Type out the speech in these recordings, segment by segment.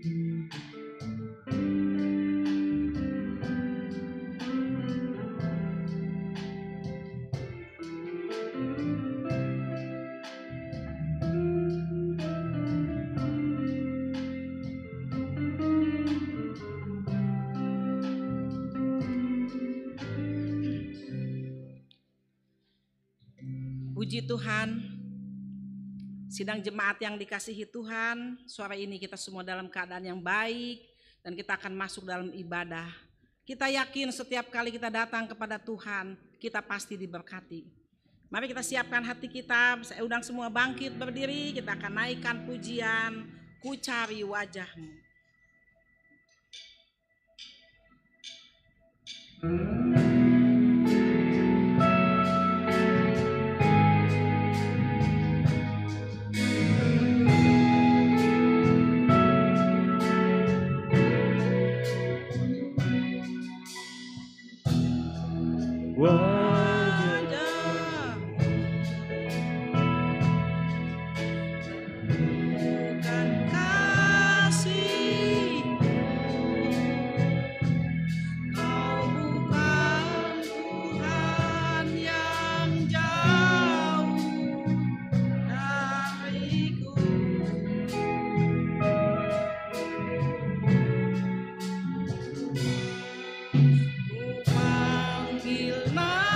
Puji Tuhan, sidang jemaat yang dikasihi Tuhan, sore ini kita semua dalam keadaan yang baik dan kita akan masuk dalam ibadah. Kita yakin setiap kali kita datang kepada Tuhan, kita pasti diberkati. Mari kita siapkan hati kita, saya undang semua bangkit berdiri, kita akan naikkan pujian, Ku Cari Wajah-Mu. Panggil nama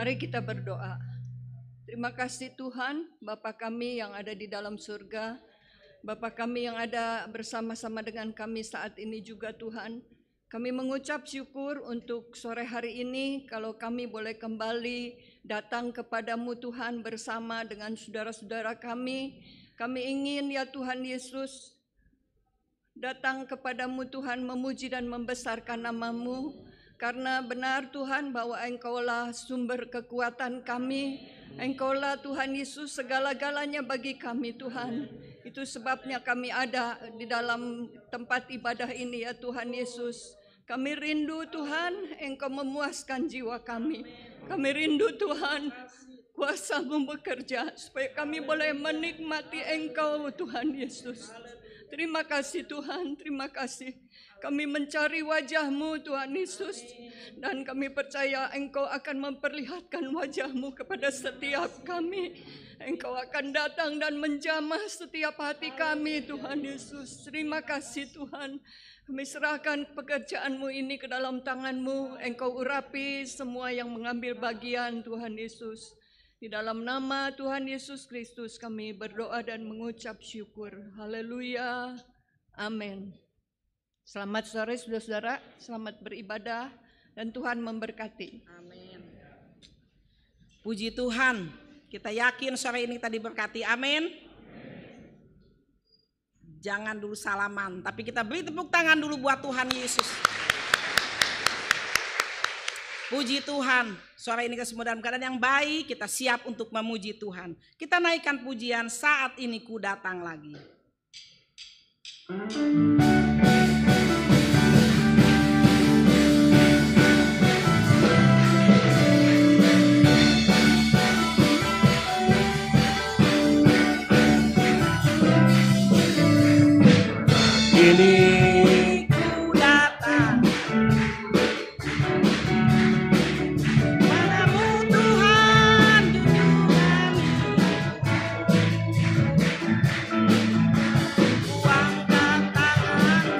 Mari kita berdoa. Terima kasih Tuhan, Bapa kami yang ada di dalam surga, Bapa kami yang ada bersama-sama dengan kami saat ini juga Tuhan. Kami mengucap syukur untuk sore hari ini kalau kami boleh kembali datang kepadamu Tuhan bersama dengan saudara-saudara kami. Kami ingin ya Tuhan Yesus datang kepadamu Tuhan memuji dan membesarkan namamu. Karena benar Tuhan bahwa Engkaulah sumber kekuatan kami, Engkaulah Tuhan Yesus segala-galanya bagi kami Tuhan. Itu sebabnya kami ada di dalam tempat ibadah ini ya Tuhan Yesus. Kami rindu Tuhan Engkau memuaskan jiwa kami. Kami rindu Tuhan kuasa-Mu bekerja supaya kami boleh menikmati Engkau Tuhan Yesus. Terima kasih Tuhan, terima kasih. Kami mencari wajah-Mu Tuhan Yesus, dan kami percaya Engkau akan memperlihatkan wajah-Mu kepada setiap kami. Engkau akan datang dan menjamah setiap hati kami Tuhan Yesus. Terima kasih Tuhan. Kami serahkan pekerjaan-Mu ini ke dalam tangan-Mu. Engkau urapi semua yang mengambil bagian Tuhan Yesus. Di dalam nama Tuhan Yesus Kristus kami berdoa dan mengucap syukur. Haleluya. Amin. Selamat sore saudara-saudara, selamat beribadah dan Tuhan memberkati. Amin. Puji Tuhan, kita yakin sore ini tadi berkati. Amin. Jangan dulu salaman, tapi kita beri tepuk tangan dulu buat Tuhan Yesus. Puji Tuhan, sore ini kita semua dalam keadaan yang baik, kita siap untuk memuji Tuhan. Kita naikkan pujian Saat Ini Ku Datang Lagi. Ini ku datang, padamu Tuhan junjungan, ku angkat tangan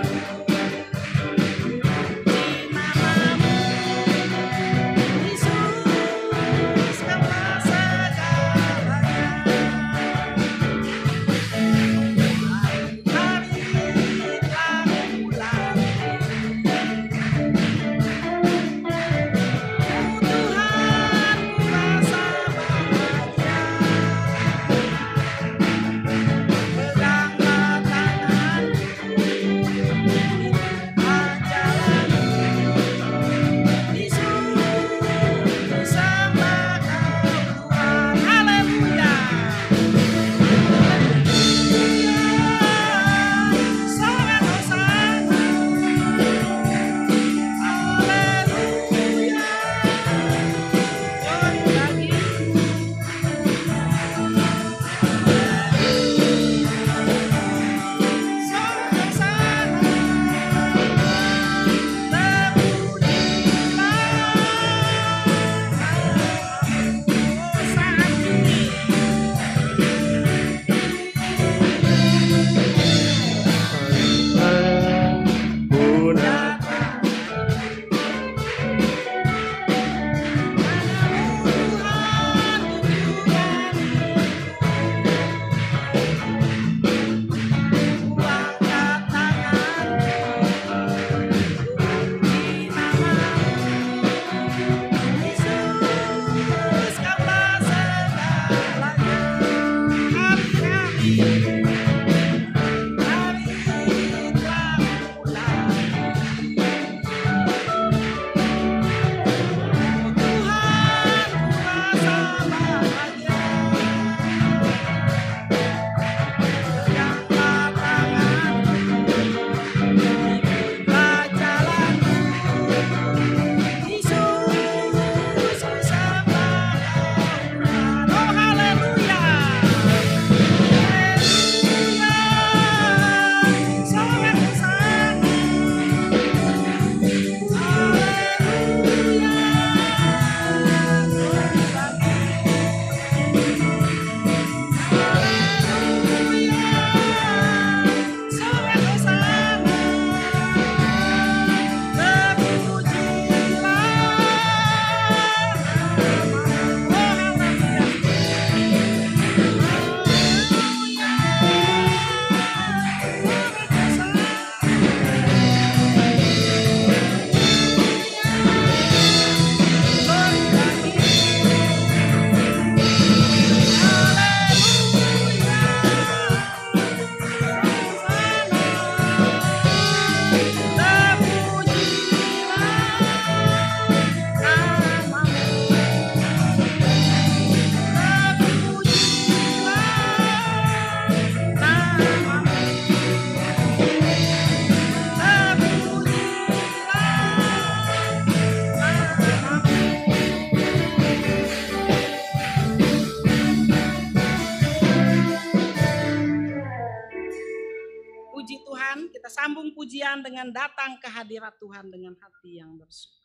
sambung pujian dengan datang ke hadirat Tuhan dengan hati yang bersuka.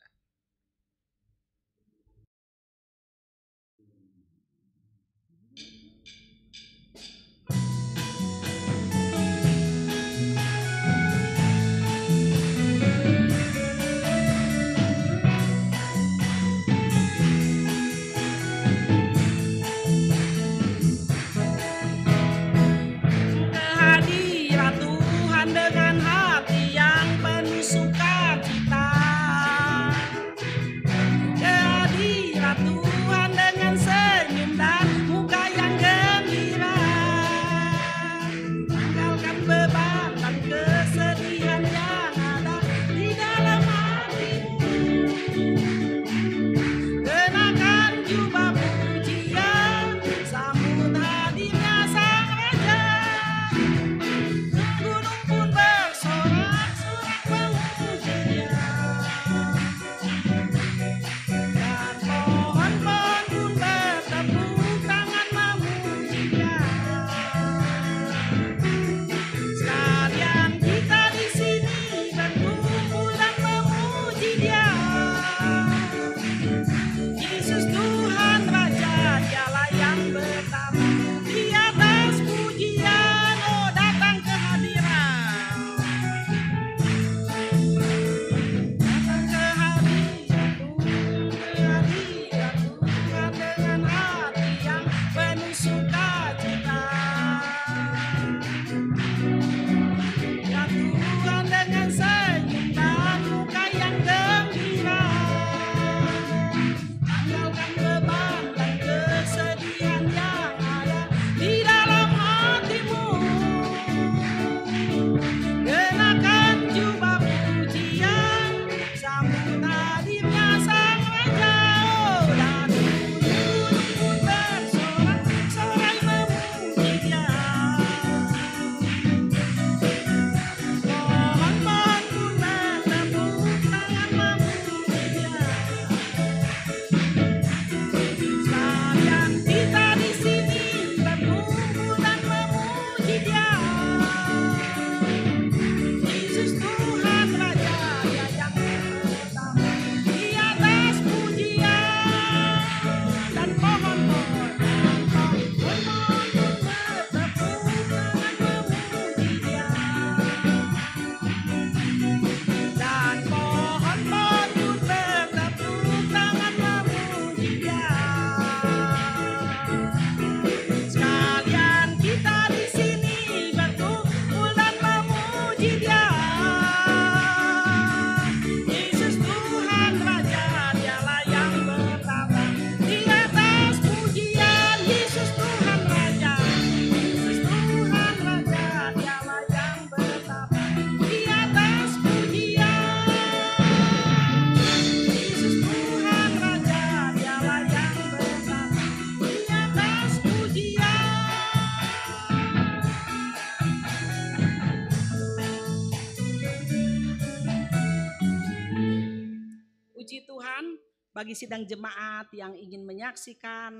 Bagi sidang jemaat yang ingin menyaksikan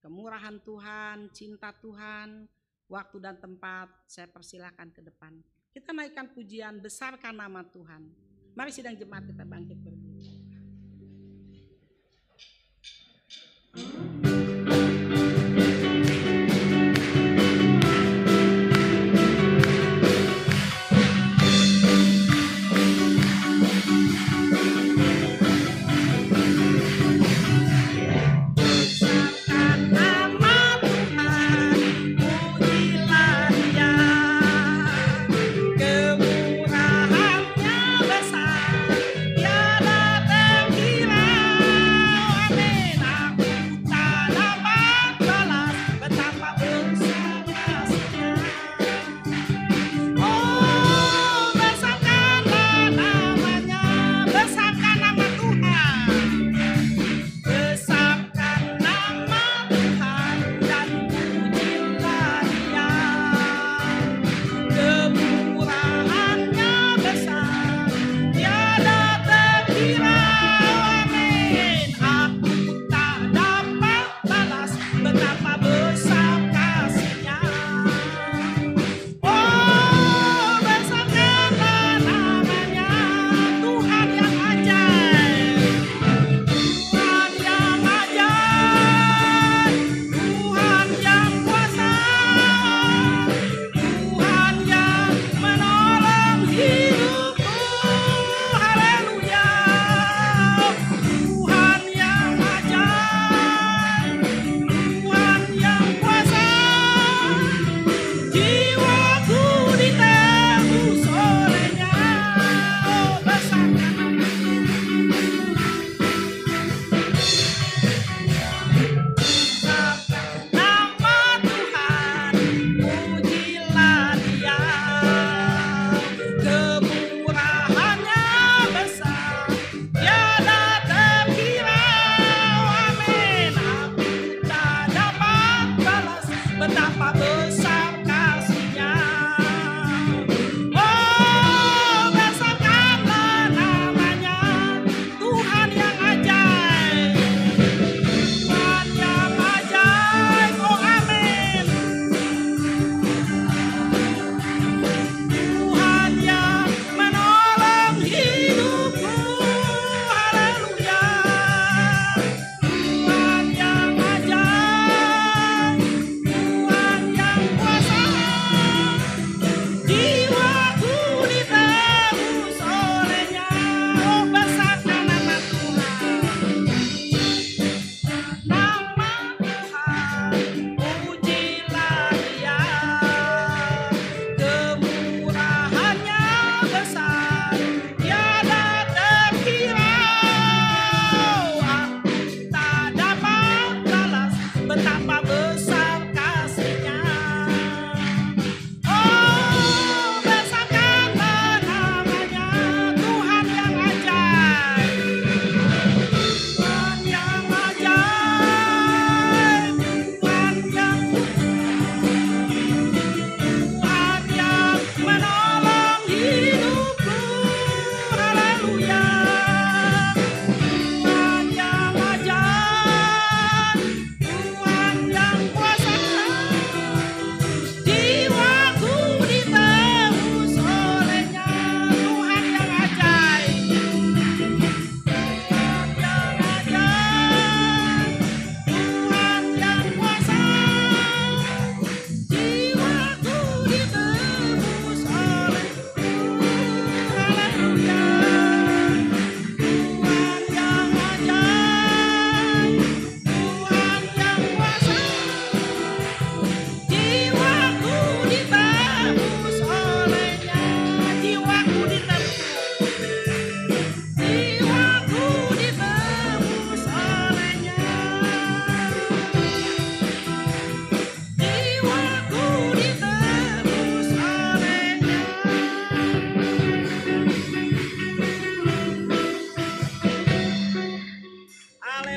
kemurahan Tuhan, cinta Tuhan, waktu dan tempat, saya persilahkan ke depan. Kita naikkan pujian, besarkan nama Tuhan. Mari sidang jemaat kita bangkit berdiri. Kemurahan-Nya besar, tiada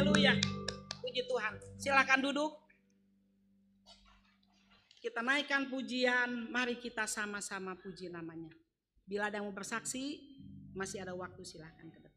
haleluya. Puji Tuhan. Silakan duduk. Kita naikkan pujian, mari kita sama-sama puji namanya. Bila ada yang mau bersaksi, masih ada waktu, silakan ke depan.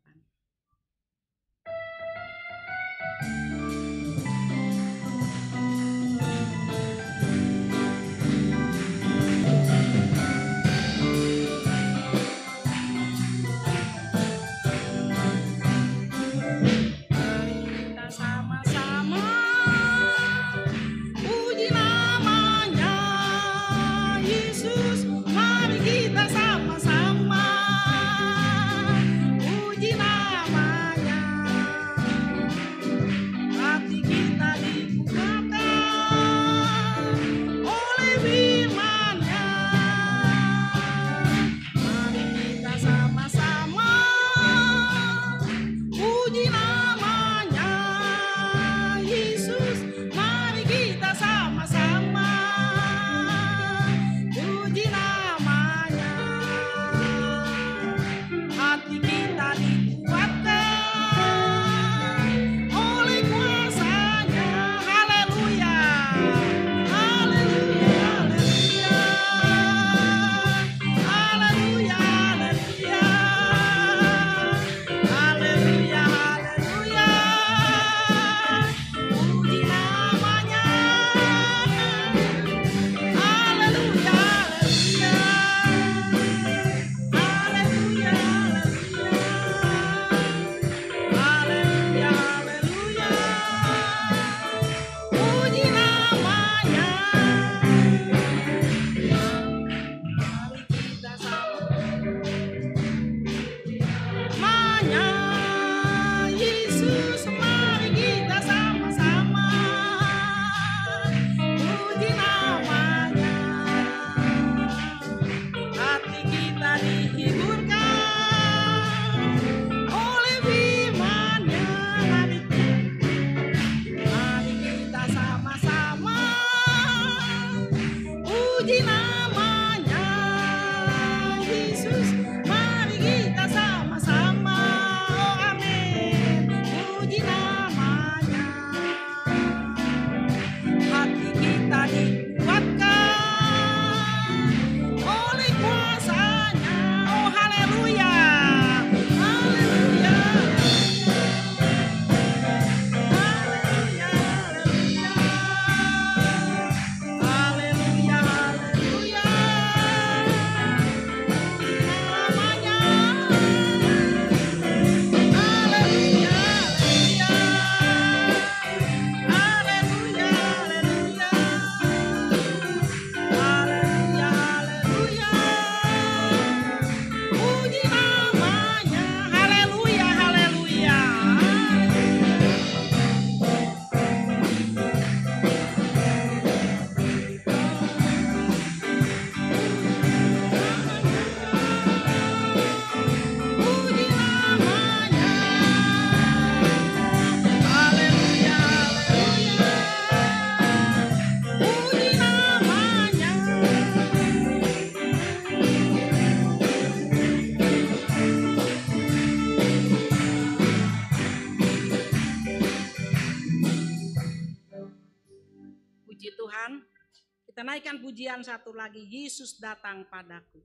Kita naikkan pujian satu lagi, Yesus datang padaku.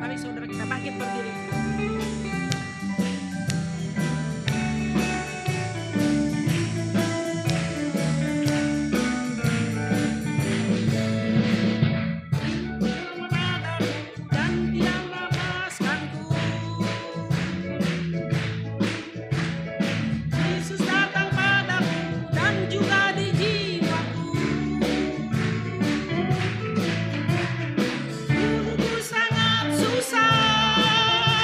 Mari saudara kita bangkit berdiri. Susah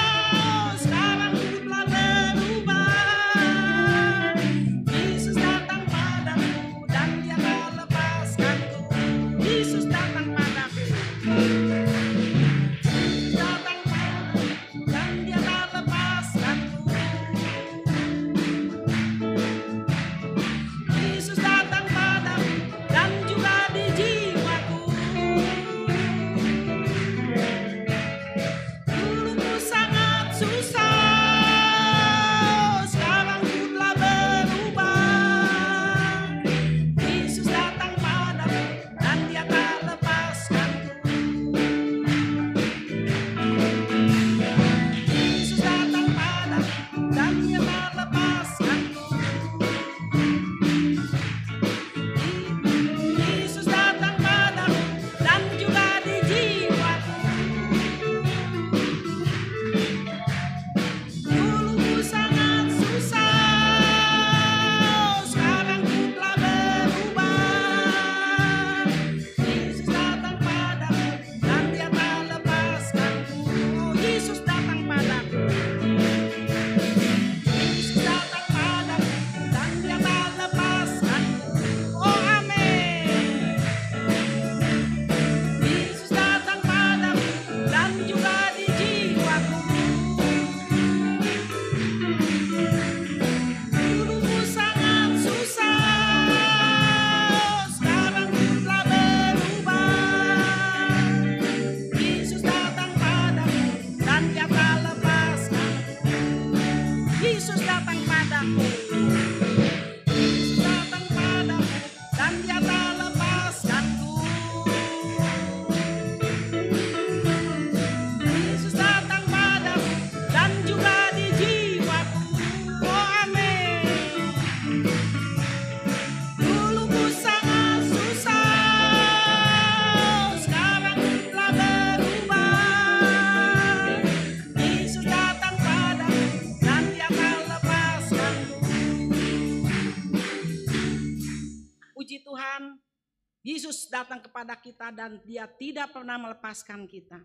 Yesus datang kepada kita dan dia tidak pernah melepaskan kita.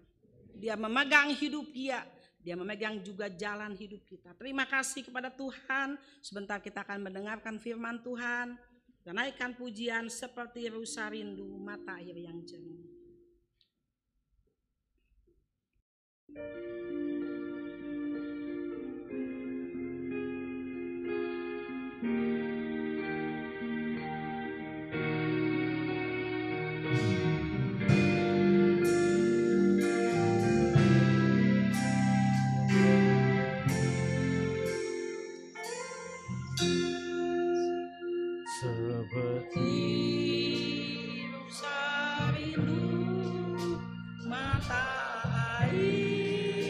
Dia memegang hidup dia memegang juga jalan hidup kita. Terima kasih kepada Tuhan. Sebentar kita akan mendengarkan firman Tuhan. Dan naikkan pujian seperti rusa rindu mata air yang jernih. Seperti rusa, rindu mata air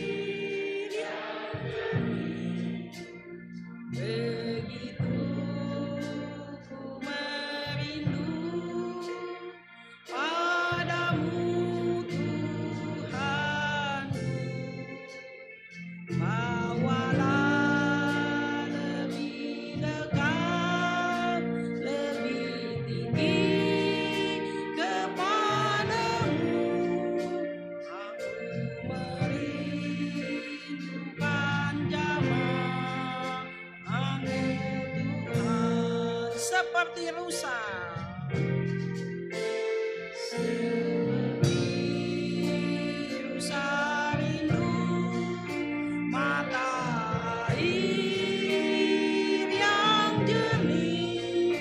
yang jernih,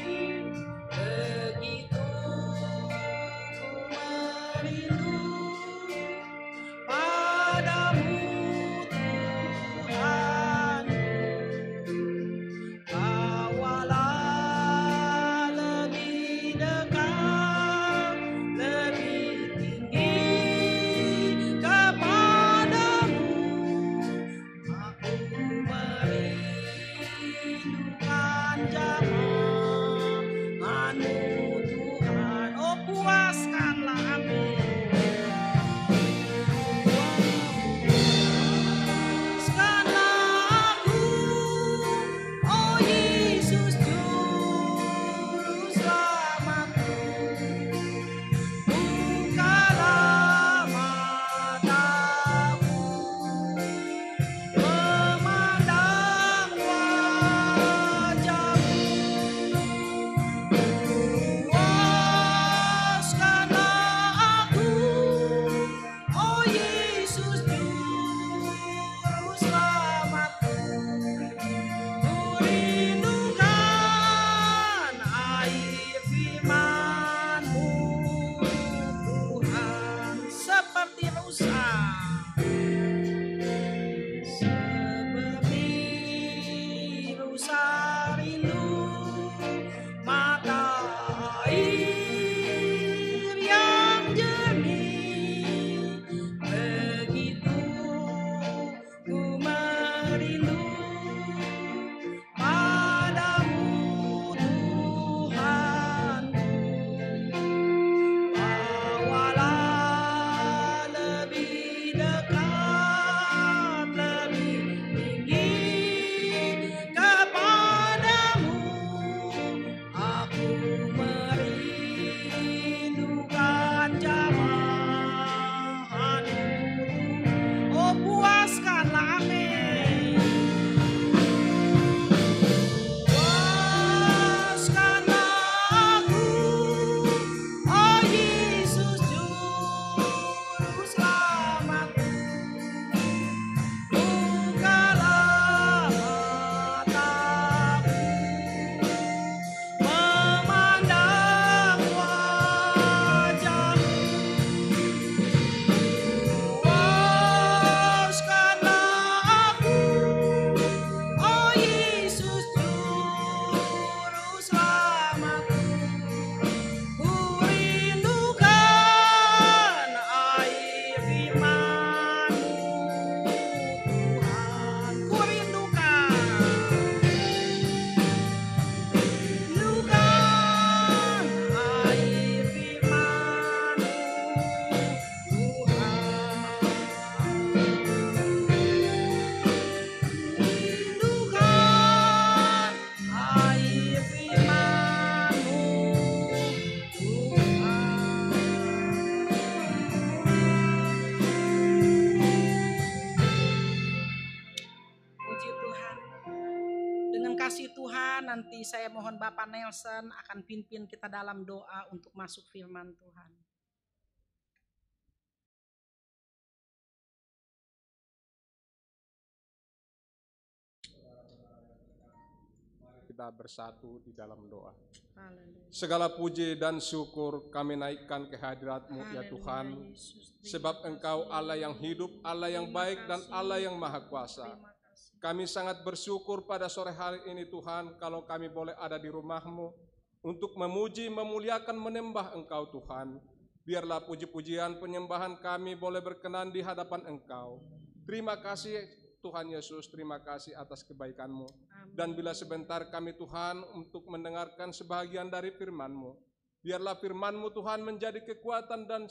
begitu ku merindu padamu Tuhan. Bawalah lebih kasih Tuhan, nanti saya mohon Bapak Nelson akan pimpin kita dalam doa untuk masuk firman Tuhan. Kita bersatu di dalam doa. Haleluya. Segala puji dan syukur kami naikkan ke hadirat-Mu ya Tuhan, sebab Engkau Allah yang hidup, Allah yang baik dan Allah yang maha kuasa. Kami sangat bersyukur pada sore hari ini Tuhan, kalau kami boleh ada di rumah-Mu untuk memuji, memuliakan, menyembah Engkau Tuhan. Biarlah puji-pujian penyembahan kami boleh berkenan di hadapan Engkau. Terima kasih Tuhan Yesus, terima kasih atas kebaikan-Mu. Dan bila sebentar kami Tuhan untuk mendengarkan sebahagian dari firman-Mu, biarlah firman-Mu Tuhan menjadi kekuatan dan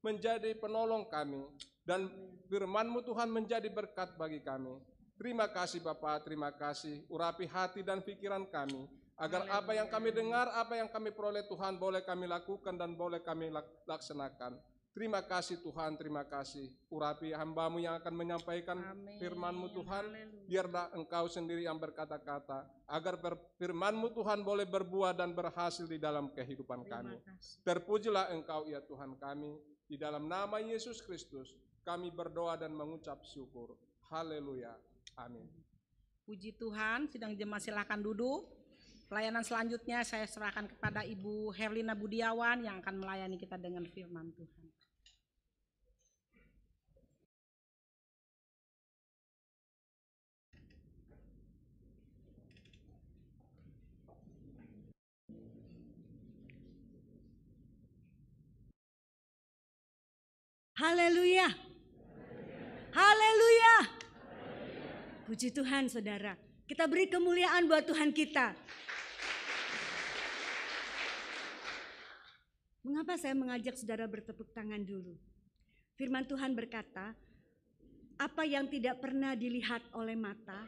menjadi penolong kami. Dan firman-Mu Tuhan menjadi berkat bagi kami. Terima kasih Bapa, terima kasih. Urapi hati dan pikiran kami, agar apa yang kami dengar, apa yang kami peroleh Tuhan, boleh kami lakukan dan boleh kami laksanakan. Terima kasih Tuhan, terima kasih. Urapi hamba-Mu yang akan menyampaikan firman-Mu Tuhan. Biarlah Engkau sendiri yang berkata-kata, agar firman-Mu Tuhan boleh berbuah dan berhasil di dalam kehidupan kami. Terpujilah Engkau ya Tuhan kami. Di dalam nama Yesus Kristus kami berdoa dan mengucap syukur. Haleluya. Amin. Puji Tuhan, sidang jemaat silakan duduk. Pelayanan selanjutnya saya serahkan kepada Ibu Herlina Budiawan yang akan melayani kita dengan firman Tuhan. Haleluya. Haleluya. Puji Tuhan saudara. Kita beri kemuliaan buat Tuhan kita. Mengapa saya mengajak saudara bertepuk tangan dulu? Firman Tuhan berkata, apa yang tidak pernah dilihat oleh mata,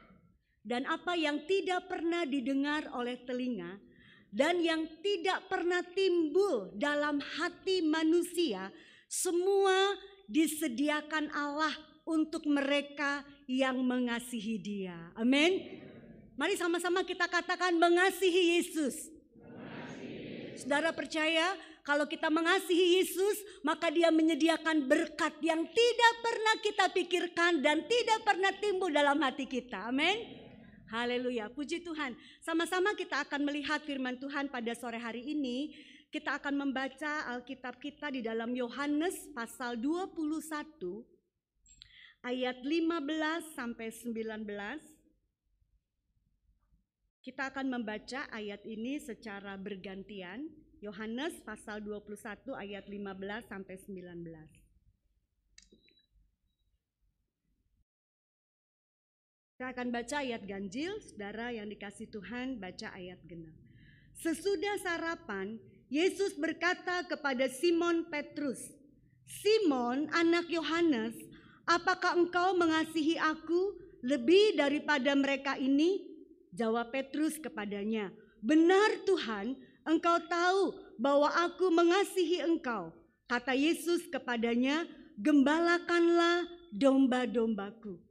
dan apa yang tidak pernah didengar oleh telinga, dan yang tidak pernah timbul dalam hati manusia, semua disediakan Allah untuk mereka yang mengasihi Dia. Amin. Mari sama-sama kita katakan mengasihi Yesus. Saudara percaya kalau kita mengasihi Yesus, maka Dia menyediakan berkat yang tidak pernah kita pikirkan dan tidak pernah timbul dalam hati kita. Amin. Haleluya, puji Tuhan. Sama-sama kita akan melihat firman Tuhan pada sore hari ini. Kita akan membaca Alkitab kita di dalam Yohanes pasal 21 ayat 15 sampai 19. Kita akan membaca ayat ini secara bergantian. Yohanes pasal 21 ayat 15 sampai 19. Kita akan baca ayat ganjil, saudara yang dikasih Tuhan baca ayat genap. Sesudah sarapan, Yesus berkata kepada Simon Petrus, "Simon, anak Yohanes, apakah engkau mengasihi aku lebih daripada mereka ini?" Jawab Petrus kepadanya, "Benar Tuhan, engkau tahu bahwa aku mengasihi engkau." Kata Yesus kepadanya, "Gembalakanlah domba-dombaku."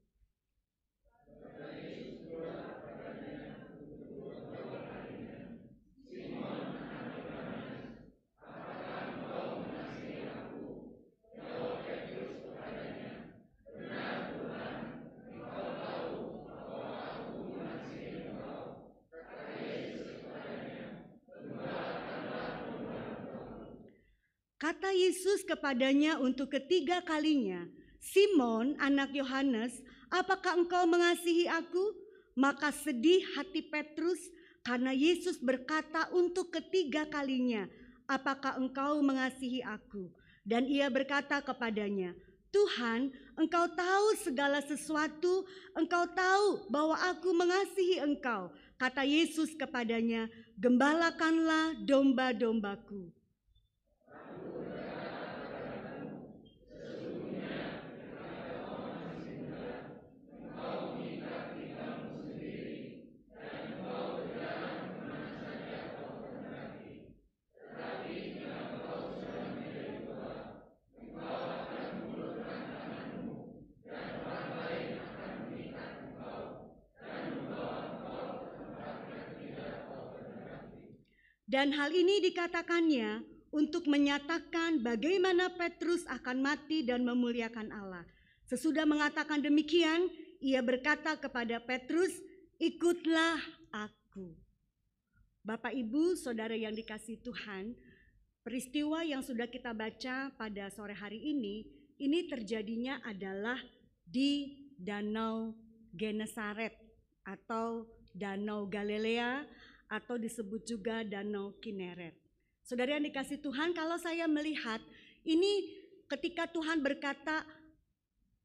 Kata Yesus kepadanya untuk ketiga kalinya, "Simon, anak Yohanes, apakah engkau mengasihi aku?" Maka sedih hati Petrus karena Yesus berkata untuk ketiga kalinya, "Apakah engkau mengasihi aku?" Dan ia berkata kepadanya, "Tuhan, engkau tahu segala sesuatu, engkau tahu bahwa aku mengasihi engkau." Kata Yesus kepadanya, "Gembalakanlah domba-dombaku." Dan hal ini dikatakannya untuk menyatakan bagaimana Petrus akan mati dan memuliakan Allah. Sesudah mengatakan demikian, ia berkata kepada Petrus, "Ikutlah aku." Bapak, Ibu, Saudara yang dikasihi Tuhan, peristiwa yang sudah kita baca pada sore hari ini terjadinya adalah di Danau Genesaret atau Danau Galilea atau disebut juga Danau Kineret. Saudara yang dikasihi Tuhan, kalau saya melihat ini ketika Tuhan berkata,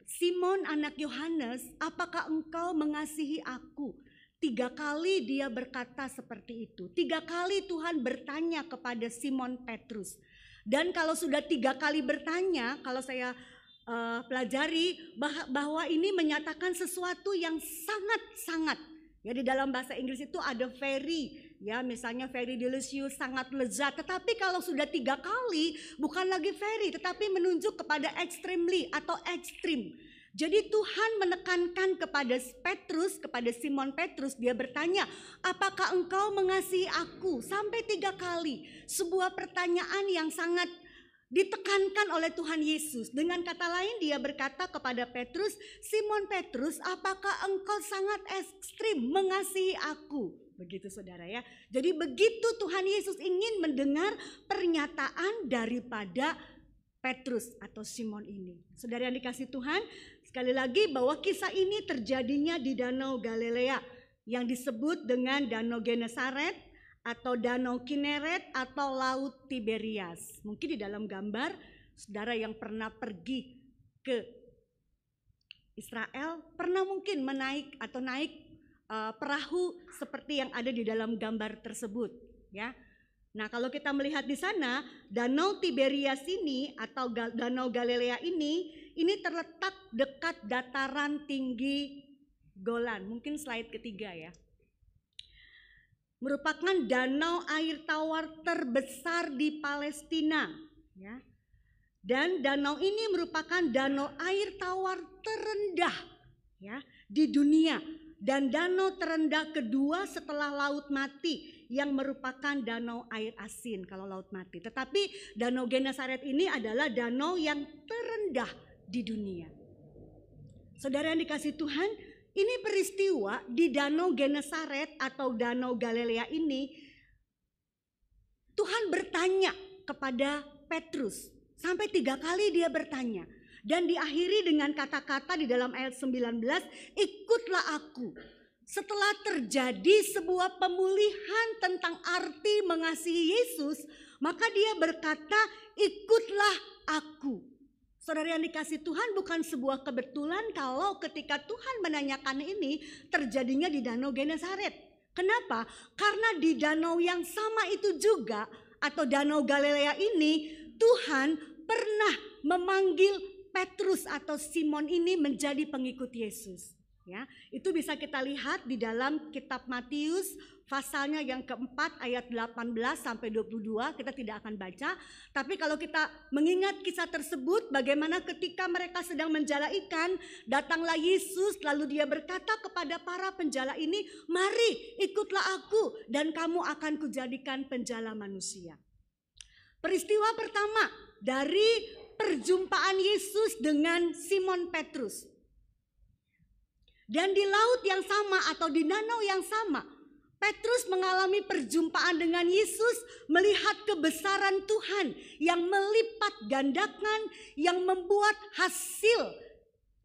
"Simon anak Yohanes, apakah engkau mengasihi aku?" 3 kali dia berkata seperti itu. 3 kali Tuhan bertanya kepada Simon Petrus. Dan kalau sudah 3 kali bertanya, kalau saya pelajari bahwa ini menyatakan sesuatu yang sangat-sangat. Ya, di dalam bahasa Inggris itu ada very, ya misalnya very delicious, sangat lezat. Tetapi kalau sudah 3 kali bukan lagi very, tetapi menunjuk kepada extremely atau ekstrim. Jadi Tuhan menekankan kepada Petrus, kepada Simon Petrus, dia bertanya, "Apakah engkau mengasihi aku?" Sampai 3 kali. Sebuah pertanyaan yang sangat ditekankan oleh Tuhan Yesus. Dengan kata lain dia berkata kepada Petrus, "Simon Petrus, apakah engkau sangat ekstrim mengasihi aku?" Begitu saudara ya. Jadi begitu Tuhan Yesus ingin mendengar pernyataan daripada Petrus atau Simon ini. Saudara yang dikasihi Tuhan, sekali lagi bahwa kisah ini terjadinya di Danau Galilea yang disebut dengan Danau Genesaret atau Danau Kineret atau Laut Tiberias. Mungkin di dalam gambar, saudara yang pernah pergi ke Israel pernah mungkin naik perahu seperti yang ada di dalam gambar tersebut, ya. Nah, kalau kita melihat di sana, Danau Tiberias ini atau Danau Galilea ini terletak dekat dataran tinggi Golan. Mungkin slide ketiga ya. Merupakan danau air tawar terbesar di Palestina, ya. Dan danau ini merupakan danau air tawar terendah, ya, di dunia, dan danau terendah kedua setelah Laut Mati yang merupakan danau air asin kalau Laut Mati. Tetapi Danau Genesaret ini adalah danau yang terendah di dunia. Saudara yang dikasihi Tuhan, ini peristiwa di Danau Genesaret atau Danau Galilea ini, Tuhan bertanya kepada Petrus. Sampai 3 kali dia bertanya. Dan diakhiri dengan kata-kata di dalam ayat 19, "Ikutlah aku." Setelah terjadi sebuah pemulihan tentang arti mengasihi Yesus, maka dia berkata, "Ikutlah aku." Saudara yang dikasihi Tuhan, bukan sebuah kebetulan kalau ketika Tuhan menanyakan ini terjadinya di Danau Genesaret. Kenapa? Karena di danau yang sama itu juga atau Danau Galilea ini Tuhan pernah memanggil Petrus atau Simon ini menjadi pengikut Yesus. Ya, itu bisa kita lihat di dalam kitab Matius pasalnya yang keempat ayat 18 sampai 22, kita tidak akan baca. Tapi kalau kita mengingat kisah tersebut, bagaimana ketika mereka sedang menjala ikan, datanglah Yesus lalu dia berkata kepada para penjala ini, "Mari ikutlah aku dan kamu akan kujadikan penjala manusia." Peristiwa pertama dari perjumpaan Yesus dengan Simon Petrus. Dan di laut yang sama atau di danau yang sama, Petrus mengalami perjumpaan dengan Yesus, melihat kebesaran Tuhan yang melipat gandakan, yang membuat hasil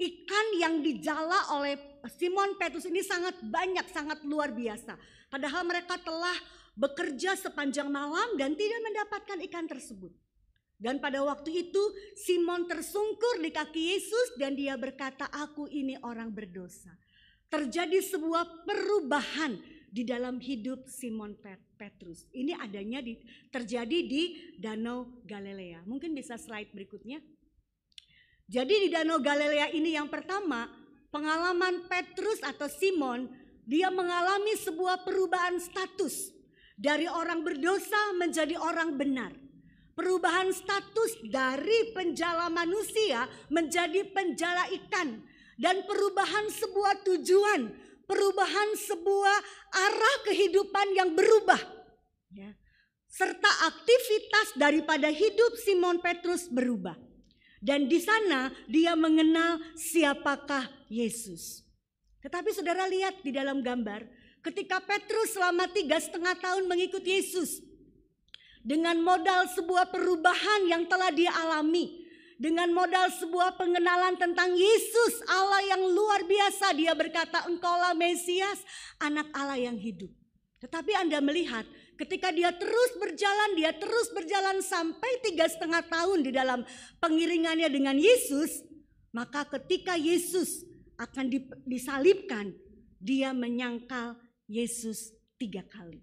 ikan yang dijala oleh Simon Petrus ini sangat banyak, sangat luar biasa. Padahal mereka telah bekerja sepanjang malam dan tidak mendapatkan ikan tersebut. Dan pada waktu itu Simon tersungkur di kaki Yesus dan dia berkata, "Aku ini orang berdosa." Terjadi sebuah perubahan di dalam hidup Simon Petrus. Ini adanya terjadi di Danau Galilea. Mungkin bisa slide berikutnya. Jadi di Danau Galilea ini yang pertama, pengalaman Petrus atau Simon, dia mengalami sebuah perubahan status. Dari orang berdosa menjadi orang benar. Perubahan status dari penjala manusia menjadi penjala ikan. Dan perubahan sebuah tujuan, perubahan sebuah arah kehidupan yang berubah. Ya. serta aktivitas daripada hidup Simon Petrus berubah. Dan di sana dia mengenal siapakah Yesus. Tetapi saudara lihat di dalam gambar, ketika Petrus selama 3,5 tahun mengikut Yesus, dengan modal sebuah perubahan yang telah dia alami, dengan modal sebuah pengenalan tentang Yesus, Allah yang luar biasa, dia berkata, engkaulah Mesias, anak Allah yang hidup. Tetapi Anda melihat ketika dia terus berjalan sampai 3,5 tahun di dalam pengiringannya dengan Yesus, maka ketika Yesus akan disalibkan, dia menyangkal Yesus 3 kali.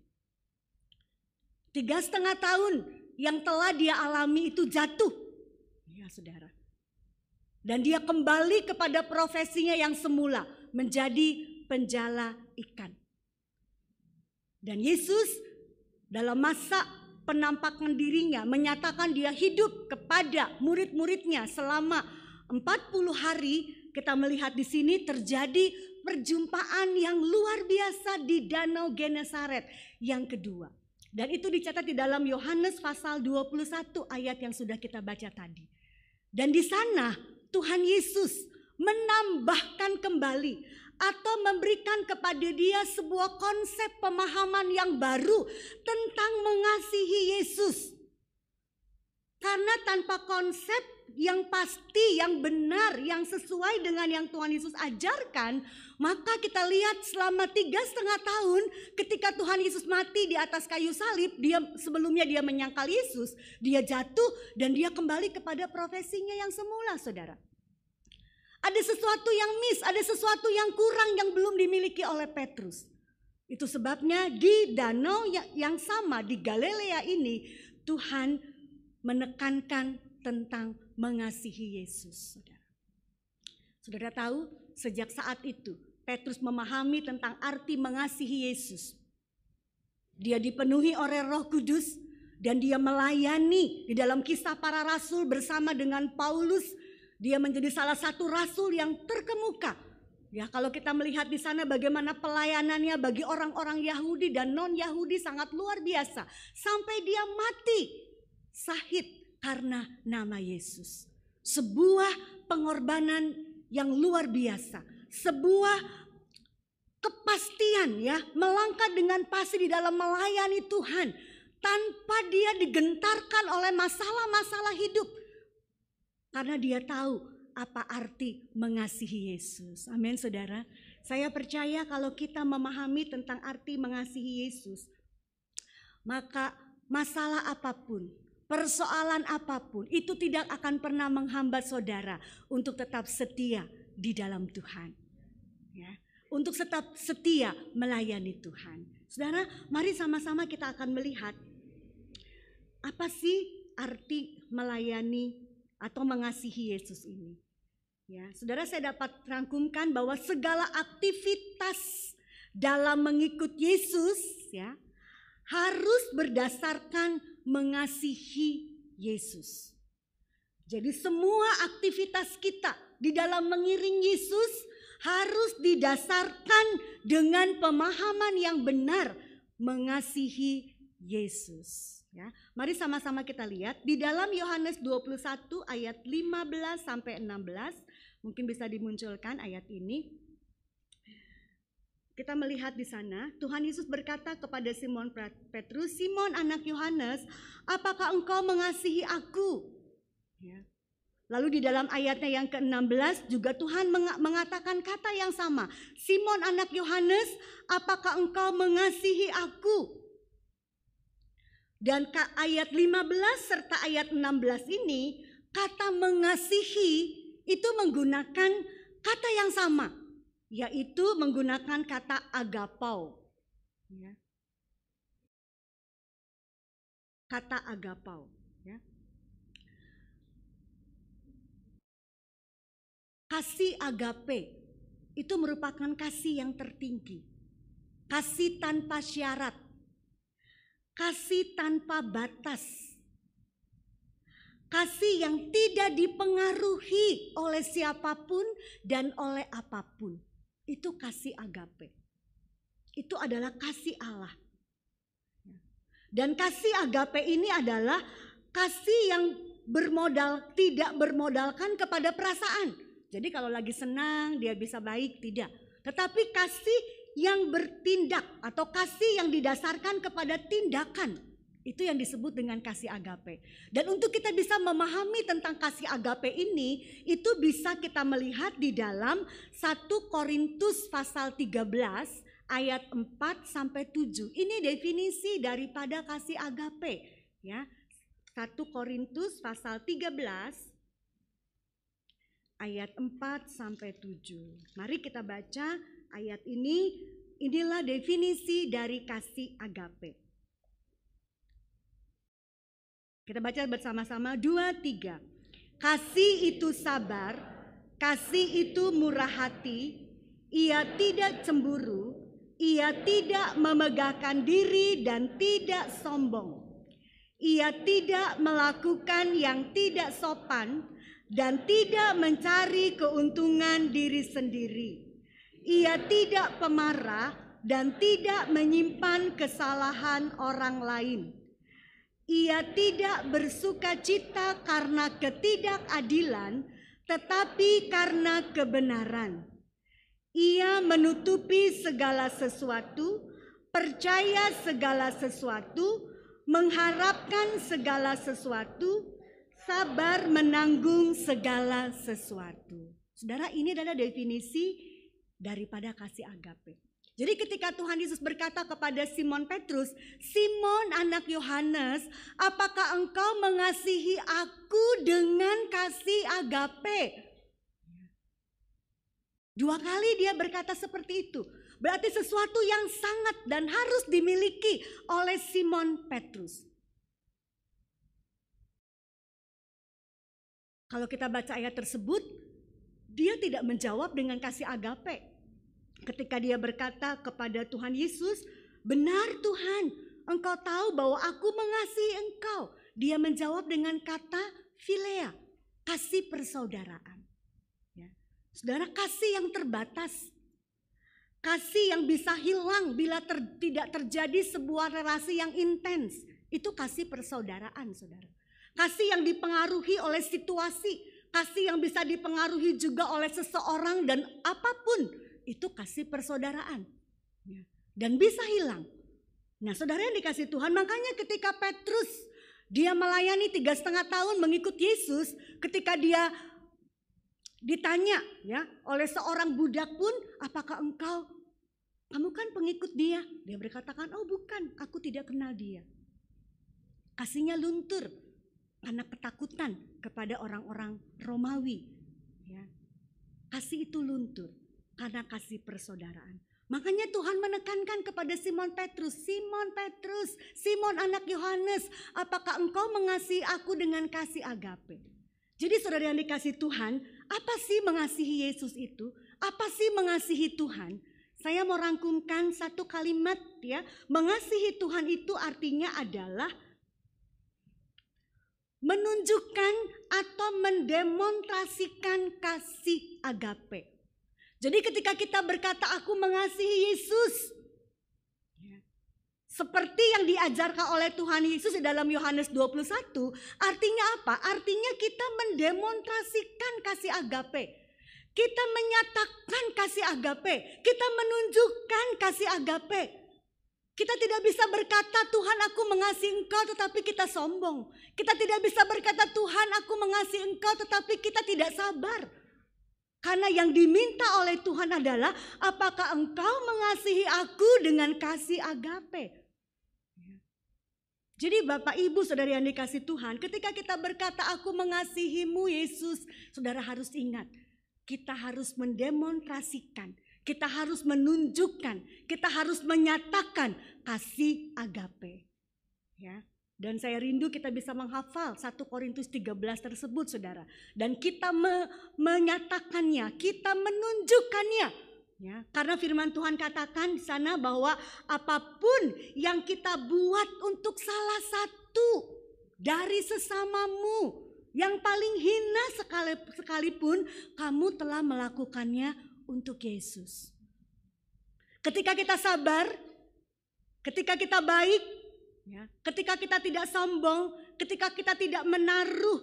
3,5 tahun yang telah dia alami itu jatuh. Ya saudara. Dan dia kembali kepada profesinya yang semula, menjadi penjala ikan. Dan Yesus dalam masa penampakan dirinya menyatakan dia hidup kepada murid-muridnya selama 40 hari. Kita melihat di sini terjadi perjumpaan yang luar biasa di Danau Genesaret yang kedua. Dan itu dicatat di dalam Yohanes pasal 21 ayat yang sudah kita baca tadi. Dan di sana Tuhan Yesus menambahkan kembali atau memberikan kepada dia sebuah konsep pemahaman yang baru tentang mengasihi Yesus. Karena tanpa konsep yang pasti, yang benar, yang sesuai dengan yang Tuhan Yesus ajarkan, maka kita lihat selama 3,5 tahun ketika Tuhan Yesus mati di atas kayu salib, sebelumnya dia menyangkal Yesus, dia jatuh dan dia kembali kepada profesinya yang semula, saudara. Ada sesuatu yang miss, ada sesuatu yang kurang yang belum dimiliki oleh Petrus. Itu sebabnya di danau yang sama di Galilea ini Tuhan menekankan tentang mengasihi Yesus, saudara. Saudara tahu, sejak saat itu Petrus memahami tentang arti mengasihi Yesus. Dia dipenuhi oleh Roh Kudus dan dia melayani di dalam Kisah Para Rasul bersama dengan Paulus. Dia menjadi salah satu rasul yang terkemuka. Ya, kalau kita melihat di sana bagaimana pelayanannya bagi orang-orang Yahudi dan non-Yahudi sangat luar biasa. Sampai dia mati syahid karena nama Yesus. Sebuah pengorbanan yang luar biasa. Sebuah kepastian ya, melangkah dengan pasti di dalam melayani Tuhan. Tanpa dia digentarkan oleh masalah-masalah hidup. Karena dia tahu apa arti mengasihi Yesus. Amin saudara. Saya percaya kalau kita memahami tentang arti mengasihi Yesus, maka masalah apapun, persoalan apapun, itu tidak akan pernah menghambat saudara untuk tetap setia di dalam Tuhan. Ya, untuk tetap setia melayani Tuhan. Saudara, mari sama-sama kita akan melihat apa sih arti melayani atau mengasihi Yesus ini. Ya, saudara, saya dapat rangkumkan bahwa segala aktivitas dalam mengikut Yesus ya harus berdasarkan mengasihi Yesus. Jadi semua aktivitas kita di dalam mengiring Yesus harus didasarkan dengan pemahaman yang benar mengasihi Yesus. Ya, mari sama-sama kita lihat di dalam Yohanes 21 ayat 15 sampai 16. Mungkin bisa dimunculkan ayat ini. Kita melihat di sana Tuhan Yesus berkata kepada Simon Petrus, "Simon anak Yohanes, apakah engkau mengasihi aku?" Ya. Lalu di dalam ayatnya yang ke-16 juga Tuhan mengatakan kata yang sama. "Simon anak Yohanes, apakah engkau mengasihi aku?" Dan ayat 15 serta ayat 16 ini, kata mengasihi itu menggunakan kata yang sama, yaitu menggunakan kata agapau. Ya. Kata agapau. Ya. Kasih agape itu merupakan kasih yang tertinggi. Kasih tanpa syarat. Kasih tanpa batas. Kasih yang tidak dipengaruhi oleh siapapun dan oleh apapun. Itu kasih agape. Itu adalah kasih Allah. Dan kasih agape ini adalah kasih yang tidak bermodalkan kepada perasaan. Jadi kalau lagi senang dia bisa baik, tidak. Tetapi kasih yang bertindak atau kasih yang didasarkan kepada tindakan. Itu yang disebut dengan kasih agape. Dan untuk kita bisa memahami tentang kasih agape ini, itu bisa kita melihat di dalam 1 Korintus pasal 13 ayat 4 sampai 7. Ini definisi daripada kasih agape, ya. 1 Korintus pasal 13 ayat 4 sampai 7. Mari kita baca ayat ini. Inilah definisi dari kasih agape. Kita baca bersama-sama 2, 3. Kasih itu sabar, kasih itu murah hati, ia tidak cemburu, ia tidak memegahkan diri dan tidak sombong. Ia tidak melakukan yang tidak sopan dan tidak mencari keuntungan diri sendiri. Ia tidak pemarah dan tidak menyimpan kesalahan orang lain. Ia tidak bersukacita karena ketidakadilan, tetapi karena kebenaran. Ia menutupi segala sesuatu, percaya segala sesuatu, mengharapkan segala sesuatu, sabar menanggung segala sesuatu. Saudara, ini adalah definisi daripada kasih agape. Jadi ketika Tuhan Yesus berkata kepada Simon Petrus, "Simon anak Yohanes, apakah engkau mengasihi aku dengan kasih agape?" 2 kali dia berkata seperti itu. Berarti sesuatu yang sangat dan harus dimiliki oleh Simon Petrus. Kalau kita baca ayat tersebut, dia tidak menjawab dengan kasih agape. Ketika dia berkata kepada Tuhan Yesus, "Benar Tuhan, engkau tahu bahwa aku mengasihi engkau." Dia menjawab dengan kata philea, kasih persaudaraan. Ya. Saudara, kasih yang terbatas, kasih yang bisa hilang bila tidak terjadi sebuah relasi yang intens, itu kasih persaudaraan, saudara. Kasih yang dipengaruhi oleh situasi, kasih yang bisa dipengaruhi juga oleh seseorang dan apapun, itu kasih persaudaraan. Dan bisa hilang. Nah, saudara yang dikasih Tuhan, makanya ketika Petrus dia melayani 3,5 tahun mengikut Yesus, ketika dia ditanya ya oleh seorang budak pun, "Apakah kamu kan pengikut dia?" Dia berkatakan, "Oh bukan, aku tidak kenal dia." Kasihnya luntur karena ketakutan kepada orang-orang Romawi. Ya. Kasih itu luntur karena kasih persaudaraan. Makanya Tuhan menekankan kepada Simon Petrus, "Simon Petrus, Simon anak Yohanes, apakah engkau mengasihi aku dengan kasih agape?" Jadi saudara yang dikasih Tuhan, apa sih mengasihi Yesus itu? Apa sih mengasihi Tuhan? Saya mau rangkumkan satu kalimat ya. Mengasihi Tuhan itu artinya adalah menunjukkan atau mendemonstrasikan kasih agape. Jadi ketika kita berkata aku mengasihi Yesus, seperti yang diajarkan oleh Tuhan Yesus di dalam Yohanes 21, artinya apa? Artinya kita mendemonstrasikan kasih agape. Kita menyatakan kasih agape. Kita menunjukkan kasih agape. Kita tidak bisa berkata Tuhan aku mengasihi engkau tetapi kita sombong. Kita tidak bisa berkata Tuhan aku mengasihi engkau tetapi kita tidak sabar. Karena yang diminta oleh Tuhan adalah apakah engkau mengasihi aku dengan kasih agape. Jadi Bapak Ibu saudara yang dikasih Tuhan, ketika kita berkata aku mengasihimu Yesus, saudara harus ingat, kita harus mendemonstrasikan, kita harus menunjukkan, kita harus menyatakan kasih agape. Ya. Dan saya rindu kita bisa menghafal 1 Korintus 13 tersebut saudara. Dan kita menyatakannya, kita menunjukkannya. Ya, karena firman Tuhan katakan di sana bahwa apapun yang kita buat untuk salah satu dari sesamamu yang paling hina sekalipun, kamu telah melakukannya untuk Yesus. Ketika kita sabar, ketika kita baik, Ya, ketika kita tidak sombong, ketika kita tidak menaruh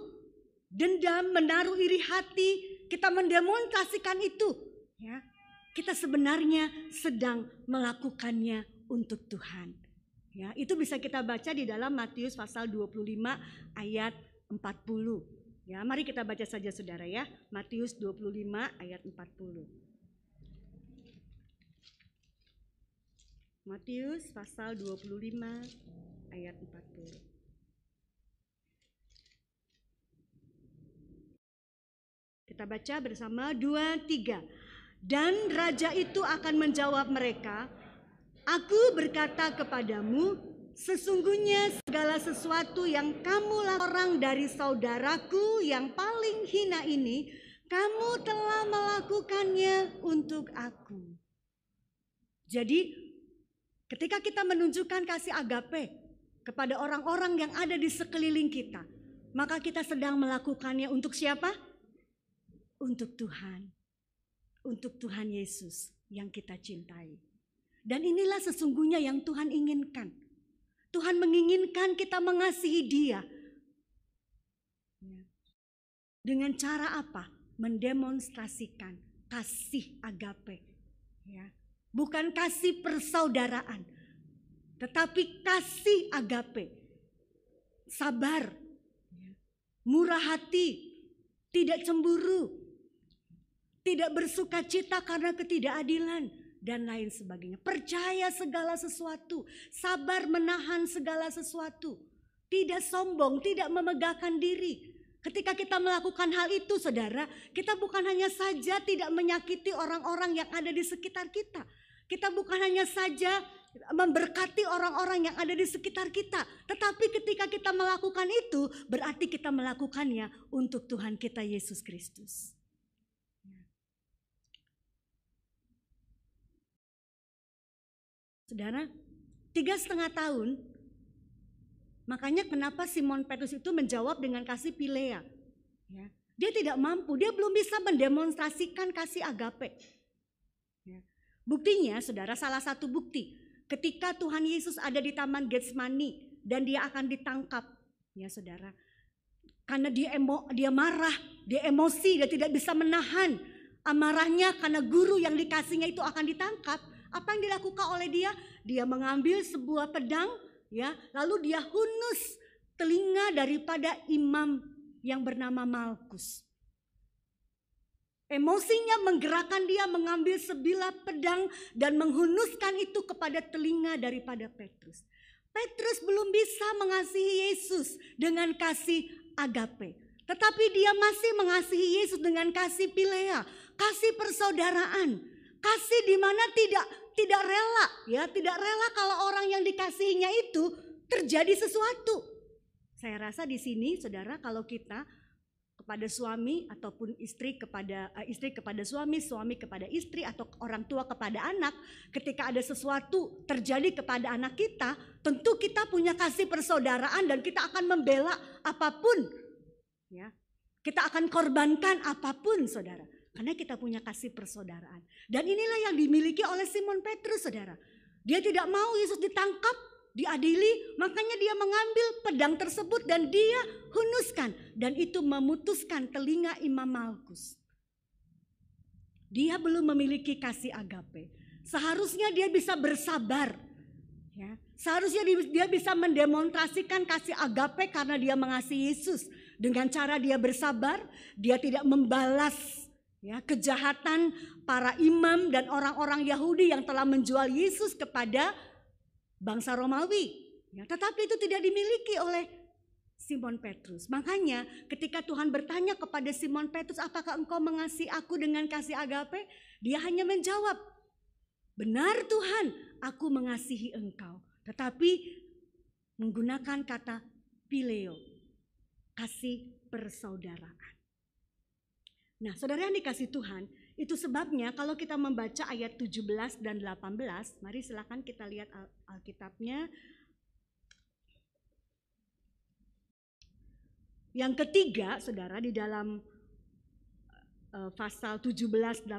dendam, menaruh iri hati, kita mendemonstrasikan itu, ya, kita sebenarnya sedang melakukannya untuk Tuhan. Ya, itu bisa kita baca di dalam Matius pasal 25 ayat 40. Ya, mari kita baca saja saudara ya. Matius 25 ayat 40. Matius pasal 25 ayat 40. Kita baca bersama 2, 3. Dan raja itu akan menjawab mereka, "Aku berkata kepadamu, sesungguhnya segala sesuatu yang kamu lakukan dari saudaraku yang paling hina ini, kamu telah melakukannya untuk aku." Jadi, ketika kita menunjukkan kasih agape kepada orang-orang yang ada di sekeliling kita, maka kita sedang melakukannya untuk siapa? Untuk Tuhan. Untuk Tuhan Yesus yang kita cintai. Dan inilah sesungguhnya yang Tuhan inginkan. Tuhan menginginkan kita mengasihi Dia. Dengan cara apa? Mendemonstrasikan kasih agape. Ya. Bukan kasih persaudaraan, tetapi kasih agape. Sabar, murah hati, tidak cemburu, tidak bersuka cita karena ketidakadilan, dan lain sebagainya. Percaya segala sesuatu, sabar menahan segala sesuatu, tidak sombong, tidak memegahkan diri. Ketika kita melakukan hal itu, saudara, kita bukan hanya saja tidak menyakiti orang-orang yang ada di sekitar kita. Kita bukan hanya saja memberkati orang-orang yang ada di sekitar kita. Tetapi ketika kita melakukan itu, berarti kita melakukannya untuk Tuhan kita Yesus Kristus. Saudara, 3,5 tahun, makanya kenapa Simon Petrus itu menjawab dengan kasih Pilea. Ya. Dia tidak mampu, dia belum bisa mendemonstrasikan kasih agape. Ya. Buktinya, saudara, salah satu bukti, ketika Tuhan Yesus ada di Taman Getsemani dan dia akan ditangkap, ya saudara, karena dia marah, dia emosi, dia tidak bisa menahan amarahnya karena guru yang dikasihnya itu akan ditangkap. Apa yang dilakukan oleh dia? Dia mengambil sebuah pedang, ya, lalu dia hunus telinga daripada imam yang bernama Malkus. Emosinya menggerakkan dia mengambil sebilah pedang dan menghunuskan itu kepada telinga daripada Petrus. Petrus belum bisa mengasihi Yesus dengan kasih agape. Tetapi dia masih mengasihi Yesus dengan kasih Pilea, kasih persaudaraan. Kasih di mana tidak rela, ya, tidak rela kalau orang yang dikasihinya itu terjadi sesuatu. Saya rasa di sini, saudara, kalau kita kepada suami ataupun istri kepada suami, suami kepada istri, atau orang tua kepada anak, ketika ada sesuatu terjadi kepada anak kita, tentu kita punya kasih persaudaraan dan kita akan membela apapun, ya. Kita akan korbankan apapun, saudara, karena kita punya kasih persaudaraan. Dan inilah yang dimiliki oleh Simon Petrus, saudara. Dia tidak mau Yesus ditangkap, diadili, makanya dia mengambil pedang tersebut dan dia hunuskan, dan itu memutuskan telinga Imam Malkus. Dia belum memiliki kasih agape. Seharusnya dia bisa bersabar, ya. Seharusnya dia bisa mendemonstrasikan kasih agape karena dia mengasihi Yesus. Dengan cara dia bersabar, dia tidak membalas, ya, kejahatan para imam dan orang-orang Yahudi yang telah menjual Yesus kepada bangsa Romawi, ya, tetapi itu tidak dimiliki oleh Simon Petrus. Makanya ketika Tuhan bertanya kepada Simon Petrus, apakah engkau mengasihi aku dengan kasih agape? Dia hanya menjawab, benar Tuhan, aku mengasihi engkau. Tetapi menggunakan kata Pileo, kasih persaudaraan. Nah, saudara yang dikasih Tuhan, itu sebabnya kalau kita membaca ayat 17 dan 18, mari silakan kita lihat Alkitabnya. Yang ketiga, saudara, di dalam pasal 17-18,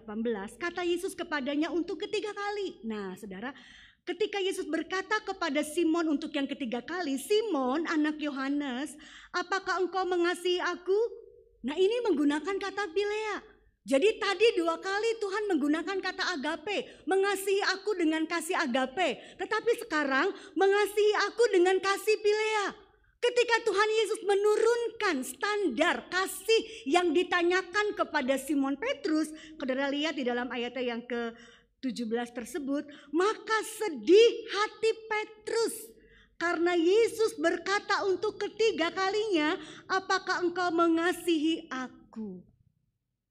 kata Yesus kepadanya untuk ketiga kali. Nah, saudara, Ketika Yesus berkata kepada Simon untuk yang ketiga kali, "Simon, anak Yohanes, apakah engkau mengasihi aku?" Nah, ini menggunakan kata Philea. Jadi tadi 2 kali Tuhan menggunakan kata agape, mengasihi aku dengan kasih agape. Tetapi sekarang mengasihi aku dengan kasih Philea. Ketika Tuhan Yesus menurunkan standar kasih yang ditanyakan kepada Simon Petrus, saudara lihat di dalam ayatnya yang ke-17 tersebut, maka sedih hati Petrus karena Yesus berkata untuk ketiga kalinya, "Apakah engkau mengasihi aku?"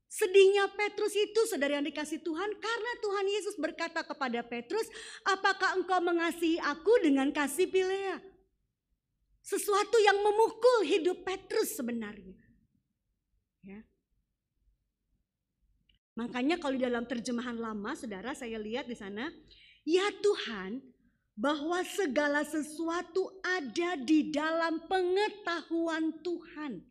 Sedihnya Petrus itu, saudara yang dikasih Tuhan, karena Tuhan Yesus berkata kepada Petrus, "Apakah engkau mengasihi aku?" dengan kasih Philea. Sesuatu yang memukul hidup Petrus sebenarnya. Ya. Makanya kalau di dalam terjemahan lama, saudara, saya lihat di sana, "Ya Tuhan, bahwa segala sesuatu ada di dalam pengetahuan Tuhan."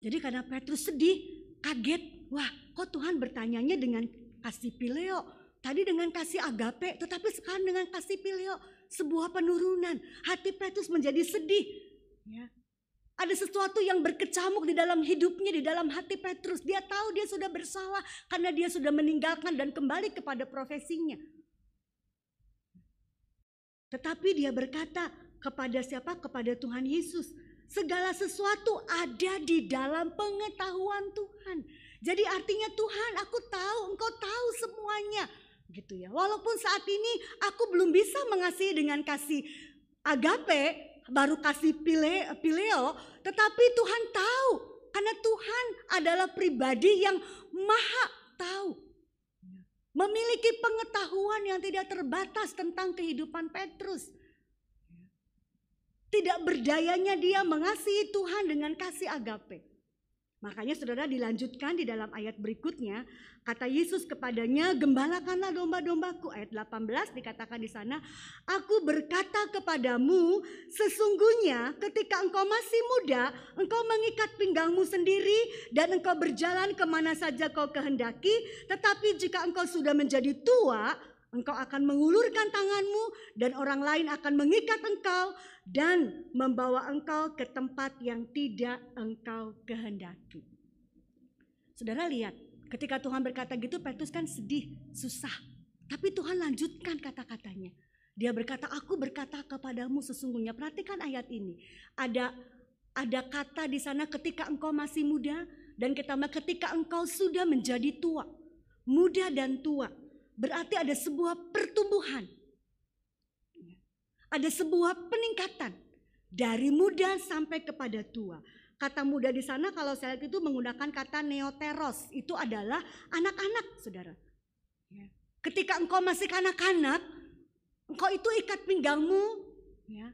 Jadi karena Petrus sedih, kaget, wah kok Tuhan bertanyanya dengan kasih Phileo. Tadi dengan kasih agape, tetapi sekarang dengan kasih Phileo. Sebuah penurunan, hati Petrus menjadi sedih. Ya. Ada sesuatu yang berkecamuk di dalam hidupnya, di dalam hati Petrus. Dia tahu dia sudah bersalah karena dia sudah meninggalkan dan kembali kepada profesinya. Tetapi dia berkata kepada siapa? Kepada Tuhan Yesus. Segala sesuatu ada di dalam pengetahuan Tuhan. Jadi artinya, Tuhan, aku tahu, engkau tahu semuanya. Gitu ya. Walaupun saat ini aku belum bisa mengasihi dengan kasih agape, baru kasih Phileo, tetapi Tuhan tahu. Karena Tuhan adalah pribadi yang maha tahu. Memiliki pengetahuan yang tidak terbatas tentang kehidupan Petrus. Tidak berdayanya dia mengasihi Tuhan dengan kasih agape. Makanya saudara dilanjutkan di dalam ayat berikutnya, kata Yesus kepadanya, "Gembalakanlah domba-dombaku." Ayat 18 dikatakan di sana, "Aku berkata kepadamu, sesungguhnya ketika engkau masih muda, engkau mengikat pinggangmu sendiri dan engkau berjalan kemana saja kau kehendaki. Tetapi jika engkau sudah menjadi tua, engkau akan mengulurkan tanganmu dan orang lain akan mengikat engkau dan membawa engkau ke tempat yang tidak engkau kehendaki." Saudara lihat, ketika Tuhan berkata gitu, Petrus kan sedih, susah. Tapi Tuhan lanjutkan kata-katanya. Dia berkata, "Aku berkata kepadamu sesungguhnya." Perhatikan ayat ini. Ada kata di sana ketika engkau masih muda dan ketika engkau sudah menjadi tua. Muda dan tua. Berarti ada sebuah pertumbuhan. Ada sebuah peningkatan. Dari muda sampai kepada tua. Kata muda di sana kalau saya lihat itu menggunakan kata neoteros. Itu adalah anak-anak, saudara. Ketika engkau masih kanak-kanak, engkau itu ikat pinggangmu. Ya,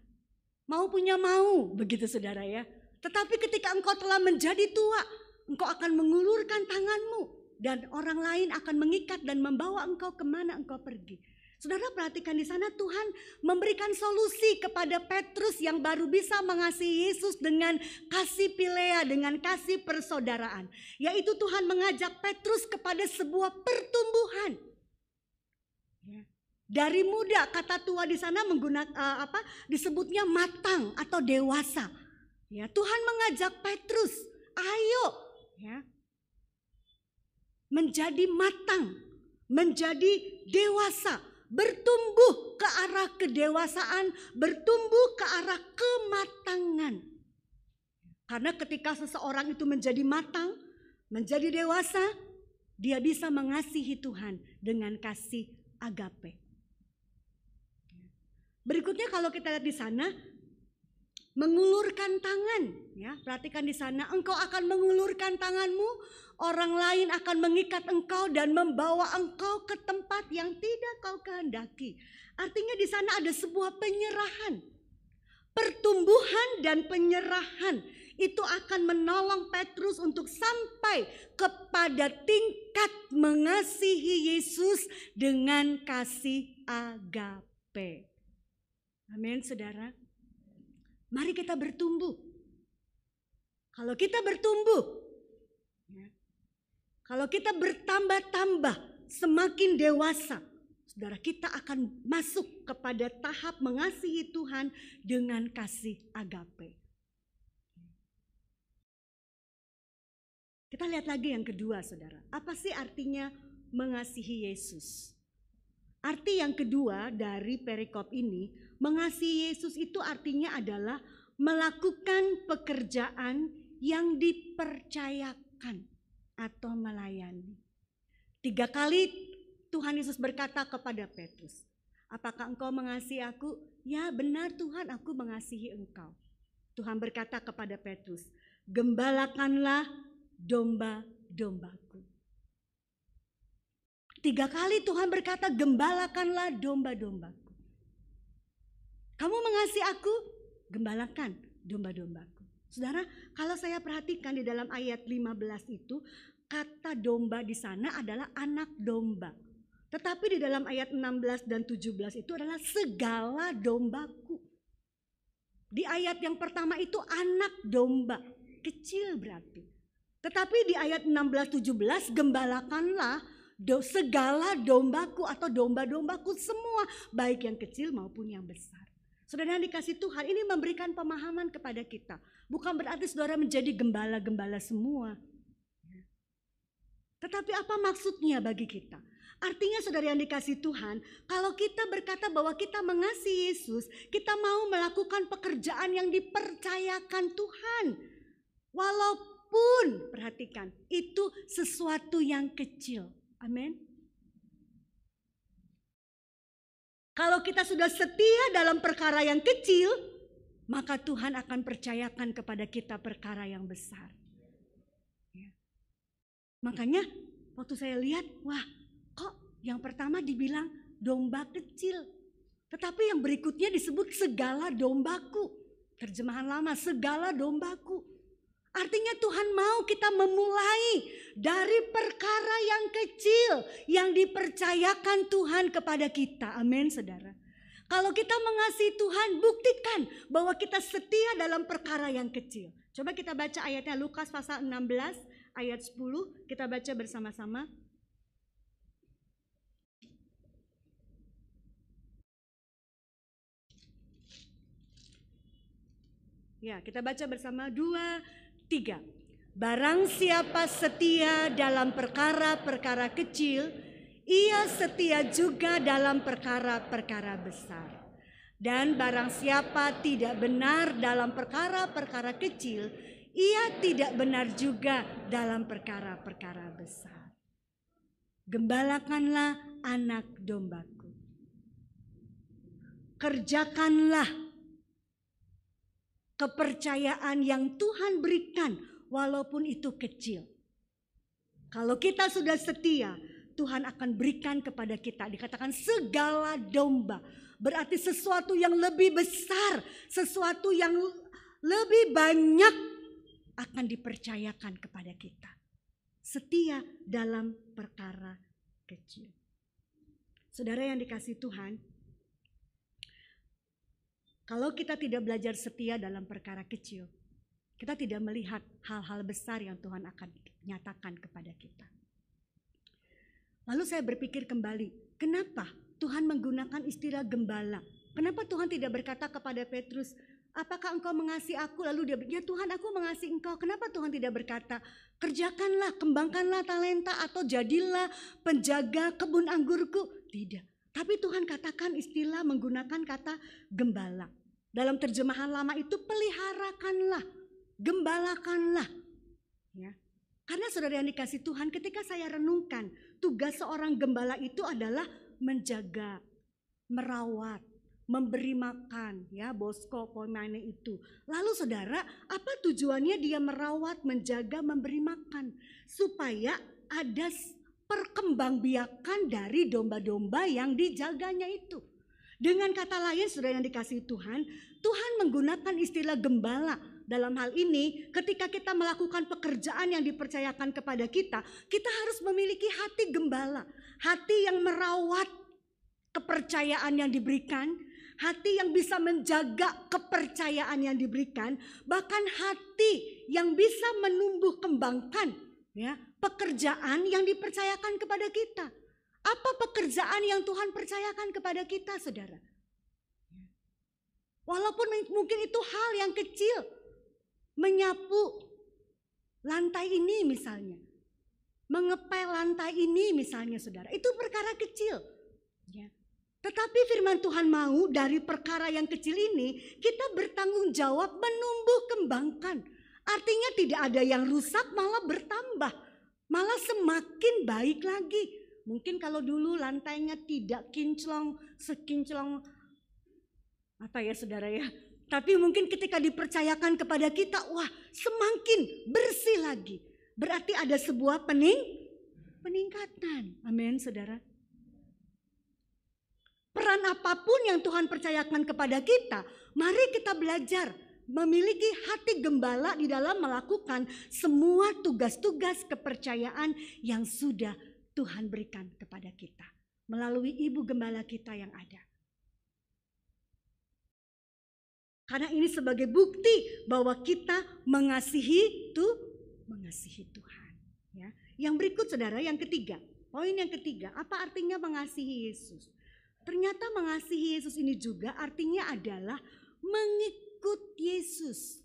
mau punya mau, begitu saudara ya. Tetapi ketika engkau telah menjadi tua, engkau akan mengulurkan tanganmu. Dan orang lain akan mengikat dan membawa engkau kemana engkau pergi. Saudara perhatikan di sana Tuhan memberikan solusi kepada Petrus yang baru bisa mengasihi Yesus dengan kasih Philea, dengan kasih persaudaraan. Yaitu Tuhan mengajak Petrus kepada sebuah pertumbuhan. Dari muda, kata tua di sana menggunakan disebutnya matang atau dewasa. Ya, Tuhan mengajak Petrus, ayo, ya, menjadi matang, menjadi dewasa, bertumbuh ke arah kedewasaan, bertumbuh ke arah kematangan. Karena ketika seseorang itu menjadi matang, menjadi dewasa, dia bisa mengasihi Tuhan dengan kasih agape. Berikutnya kalau kita lihat di sana, mengulurkan tangan, ya, perhatikan di sana, engkau akan mengulurkan tanganmu, orang lain akan mengikat engkau dan membawa engkau ke tempat yang tidak kau kehendaki. Artinya di sana ada sebuah penyerahan, pertumbuhan dan penyerahan. Itu akan menolong Petrus untuk sampai kepada tingkat mengasihi Yesus dengan kasih agape. Amin, saudara. Mari kita bertumbuh. Kalau kita bertumbuh, kalau kita bertambah-tambah, semakin dewasa, saudara, kita akan masuk kepada tahap mengasihi Tuhan dengan kasih agape. Kita lihat lagi yang kedua, saudara. Apa sih artinya mengasihi Yesus? Arti yang kedua dari perikop ini, mengasihi Yesus itu artinya adalah melakukan pekerjaan yang dipercayakan atau melayani. 3 kali Tuhan Yesus berkata kepada Petrus, apakah engkau mengasihi aku? Ya benar Tuhan, aku mengasihi engkau. Tuhan berkata kepada Petrus, gembalakanlah domba-dombaku. 3 kali Tuhan berkata, gembalakanlah domba-dombaku. Kamu mengasihi aku? Gembalakan domba-dombaku. Saudara, kalau saya perhatikan di dalam ayat 15 itu, kata domba di sana adalah anak domba. Tetapi di dalam ayat 16 dan 17 itu adalah segala dombaku. Di ayat yang pertama itu anak domba, kecil berarti. Tetapi di ayat 16-17 gembalakanlah segala dombaku atau domba-dombaku semua, baik yang kecil maupun yang besar. Saudara yang dikasih Tuhan, ini memberikan pemahaman kepada kita. Bukan berarti saudara menjadi gembala-gembala semua. Tetapi apa maksudnya bagi kita? Artinya saudara yang dikasih Tuhan, kalau kita berkata bahwa kita mengasihi Yesus, kita mau melakukan pekerjaan yang dipercayakan Tuhan. Walaupun, perhatikan, itu sesuatu yang kecil. Amin. Kalau kita sudah setia dalam perkara yang kecil, maka Tuhan akan percayakan kepada kita perkara yang besar. Ya. Makanya waktu saya lihat, wah kok yang pertama dibilang domba kecil. Tetapi yang berikutnya disebut segala dombaku. Terjemahan lama, segala dombaku. Artinya Tuhan mau kita memulai dari perkara yang kecil yang dipercayakan Tuhan kepada kita. Amin saudara. Kalau kita mengasihi Tuhan, buktikan bahwa kita setia dalam perkara yang kecil. Coba kita baca ayatnya Lukas pasal 16 ayat 10. Kita baca bersama-sama. Ya, kita baca bersama 2, 3. Barang siapa setia dalam perkara-perkara kecil, ia setia juga dalam perkara-perkara besar. Dan barang siapa tidak benar dalam perkara-perkara kecil, ia tidak benar juga dalam perkara-perkara besar. Gembalakanlah anak dombaku. Kerjakanlah kepercayaan yang Tuhan berikan walaupun itu kecil. Kalau kita sudah setia, Tuhan akan berikan kepada kita, dikatakan segala domba. Berarti sesuatu yang lebih besar, sesuatu yang lebih banyak akan dipercayakan kepada kita. Setia dalam perkara kecil. Saudara yang dikasihi Tuhan, kalau kita tidak belajar setia dalam perkara kecil, kita tidak melihat hal-hal besar yang Tuhan akan nyatakan kepada kita. Lalu saya berpikir kembali, kenapa Tuhan menggunakan istilah gembala? Kenapa Tuhan tidak berkata kepada Petrus, apakah engkau mengasihi aku? Lalu dia berkata, ya Tuhan aku mengasihi engkau. Kenapa Tuhan tidak berkata, kerjakanlah, kembangkanlah talenta atau jadilah penjaga kebun anggurku? Tidak. Tapi Tuhan katakan istilah menggunakan kata gembala. Dalam terjemahan lama itu peliharakanlah, gembalakanlah. Ya. Karena saudara yang dikasih Tuhan, ketika saya renungkan, tugas seorang gembala itu adalah menjaga, merawat, memberi makan, ya bosko pemainnya itu. Lalu saudara, apa tujuannya dia merawat, menjaga, memberi makan? Supaya ada perkembangbiakan dari domba-domba yang dijaganya itu. Dengan kata lain, saudara yang dikasihi Tuhan, Tuhan menggunakan istilah gembala. Dalam hal ini, ketika kita melakukan pekerjaan yang dipercayakan kepada kita, kita harus memiliki hati gembala. Hati yang merawat kepercayaan yang diberikan, hati yang bisa menjaga kepercayaan yang diberikan, bahkan hati yang bisa menumbuh kembangkan ya, pekerjaan yang dipercayakan kepada kita. Apa pekerjaan yang Tuhan percayakan kepada kita, saudara? Walaupun mungkin itu hal yang kecil, menyapu lantai ini misalnya, mengepel lantai ini misalnya, saudara, itu perkara kecil. Ya. Tetapi firman Tuhan mau dari perkara yang kecil ini kita bertanggung jawab menumbuh kembangkan. Artinya tidak ada yang rusak, malah bertambah, malah semakin baik lagi. Mungkin kalau dulu lantainya tidak kinclong, sekinclong apa ya saudara ya. Tapi mungkin ketika dipercayakan kepada kita, wah semakin bersih lagi. Berarti ada sebuah peningkatan. Amin saudara. Peran apapun yang Tuhan percayakan kepada kita, mari kita belajar memiliki hati gembala di dalam melakukan semua tugas-tugas kepercayaan yang sudah Tuhan berikan kepada kita melalui ibu gembala kita yang ada. Karena ini sebagai bukti bahwa kita mengasihi Tuhan. Ya. Yang berikut saudara, yang ketiga, poin yang ketiga, apa artinya mengasihi Yesus? Ternyata mengasihi Yesus ini juga artinya adalah mengikut Yesus.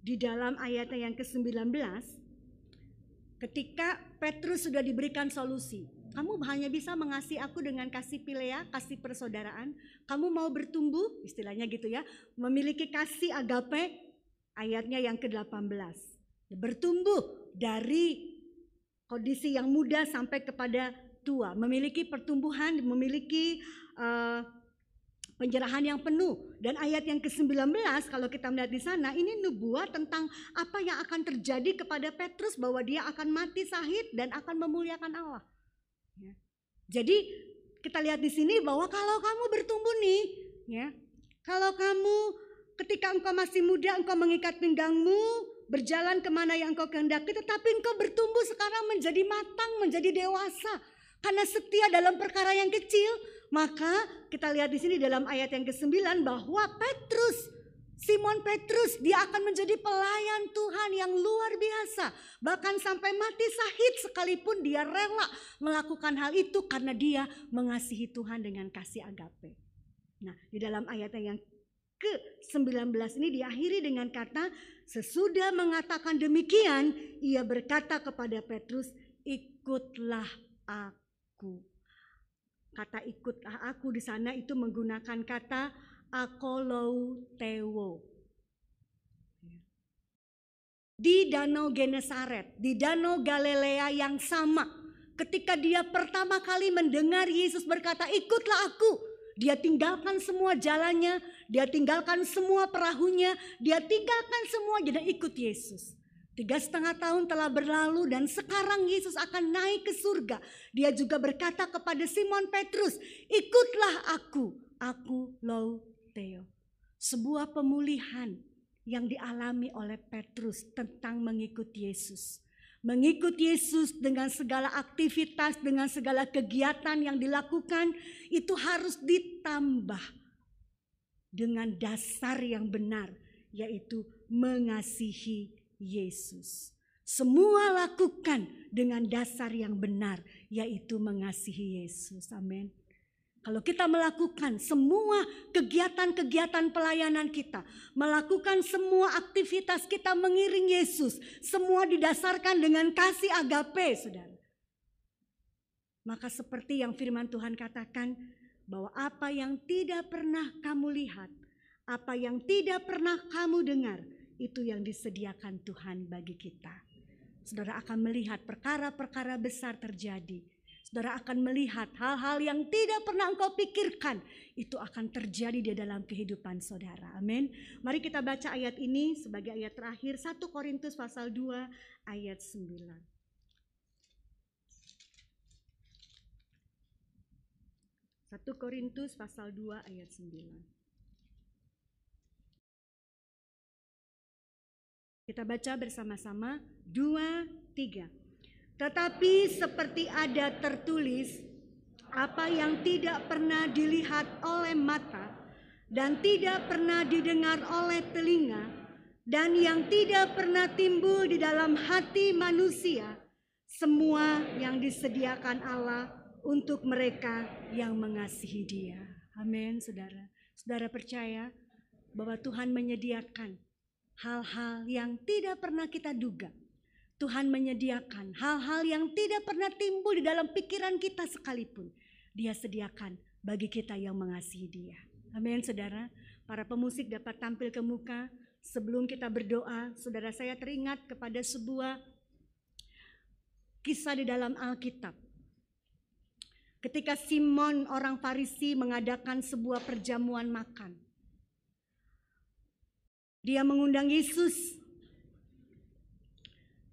Di dalam ayatnya yang ke-19, ketika Petrus sudah diberikan solusi, kamu hanya bisa mengasihi aku dengan kasih Philea, kasih persaudaraan. Kamu mau bertumbuh, istilahnya gitu ya, memiliki kasih agape, ayatnya yang ke-18. Bertumbuh dari kondisi yang muda sampai kepada tua, memiliki pertumbuhan, memiliki penyerahan yang penuh. Dan ayat yang ke-19 kalau kita melihat di sana, ini nubuat tentang apa yang akan terjadi kepada Petrus, bahwa dia akan mati syahid dan akan memuliakan Allah. Ya. Jadi kita lihat di sini bahwa kalau kamu bertumbuh nih, ya, kalau kamu ketika engkau masih muda engkau mengikat pinggangmu, berjalan kemana yang engkau kehendaki, tetapi engkau bertumbuh sekarang menjadi matang, menjadi dewasa, karena setia dalam perkara yang kecil, maka kita lihat di sini dalam ayat yang ke-9 bahwa Simon Petrus, dia akan menjadi pelayan Tuhan yang luar biasa. Bahkan sampai mati syahid sekalipun dia rela melakukan hal itu karena dia mengasihi Tuhan dengan kasih agape. Nah, di dalam ayat yang ke-19 ini diakhiri dengan kata, sesudah mengatakan demikian, ia berkata kepada Petrus, ikutlah aku. Kata ikutlah aku di sana itu menggunakan kata akolautewo. Di Danau Genesaret, di Danau Galilea yang sama, ketika dia pertama kali mendengar Yesus berkata, ikutlah aku, dia tinggalkan semua jalannya, dia tinggalkan semua perahunya, dia tinggalkan semua dan ikut Yesus. 3,5 tahun telah berlalu dan sekarang Yesus akan naik ke surga. Dia juga berkata kepada Simon Petrus, ikutlah aku Theo. Sebuah pemulihan yang dialami oleh Petrus tentang mengikut Yesus. Mengikut Yesus dengan segala aktivitas, dengan segala kegiatan yang dilakukan, itu harus ditambah dengan dasar yang benar, yaitu mengasihi Yesus. Semua lakukan dengan dasar yang benar, yaitu mengasihi Yesus. Amin. Kalau kita melakukan semua kegiatan-kegiatan pelayanan kita, melakukan semua aktivitas kita mengiring Yesus, semua didasarkan dengan kasih agape, saudara. Maka seperti yang firman Tuhan katakan, bahwa apa yang tidak pernah kamu lihat, apa yang tidak pernah kamu dengar, itu yang disediakan Tuhan bagi kita. Saudara akan melihat perkara-perkara besar terjadi. Saudara akan melihat hal-hal yang tidak pernah engkau pikirkan, itu akan terjadi di dalam kehidupan saudara. Amin. Mari kita baca ayat ini sebagai ayat terakhir, 1 Korintus pasal 2 ayat 9. 1 Korintus pasal 2 ayat 9. Kita baca bersama-sama, 2, 3. Tetapi seperti ada tertulis, apa yang tidak pernah dilihat oleh mata dan tidak pernah didengar oleh telinga dan yang tidak pernah timbul di dalam hati manusia, semua yang disediakan Allah untuk mereka yang mengasihi Dia. Amin, saudara. Saudara percaya bahwa Tuhan menyediakan hal-hal yang tidak pernah kita duga. Tuhan menyediakan hal-hal yang tidak pernah timbul di dalam pikiran kita sekalipun. Dia sediakan bagi kita yang mengasihi Dia. Amin, saudara. Para pemusik dapat tampil ke muka. Sebelum kita berdoa, saudara, saya teringat kepada sebuah kisah di dalam Alkitab. Ketika Simon orang Farisi mengadakan sebuah perjamuan makan. Dia mengundang Yesus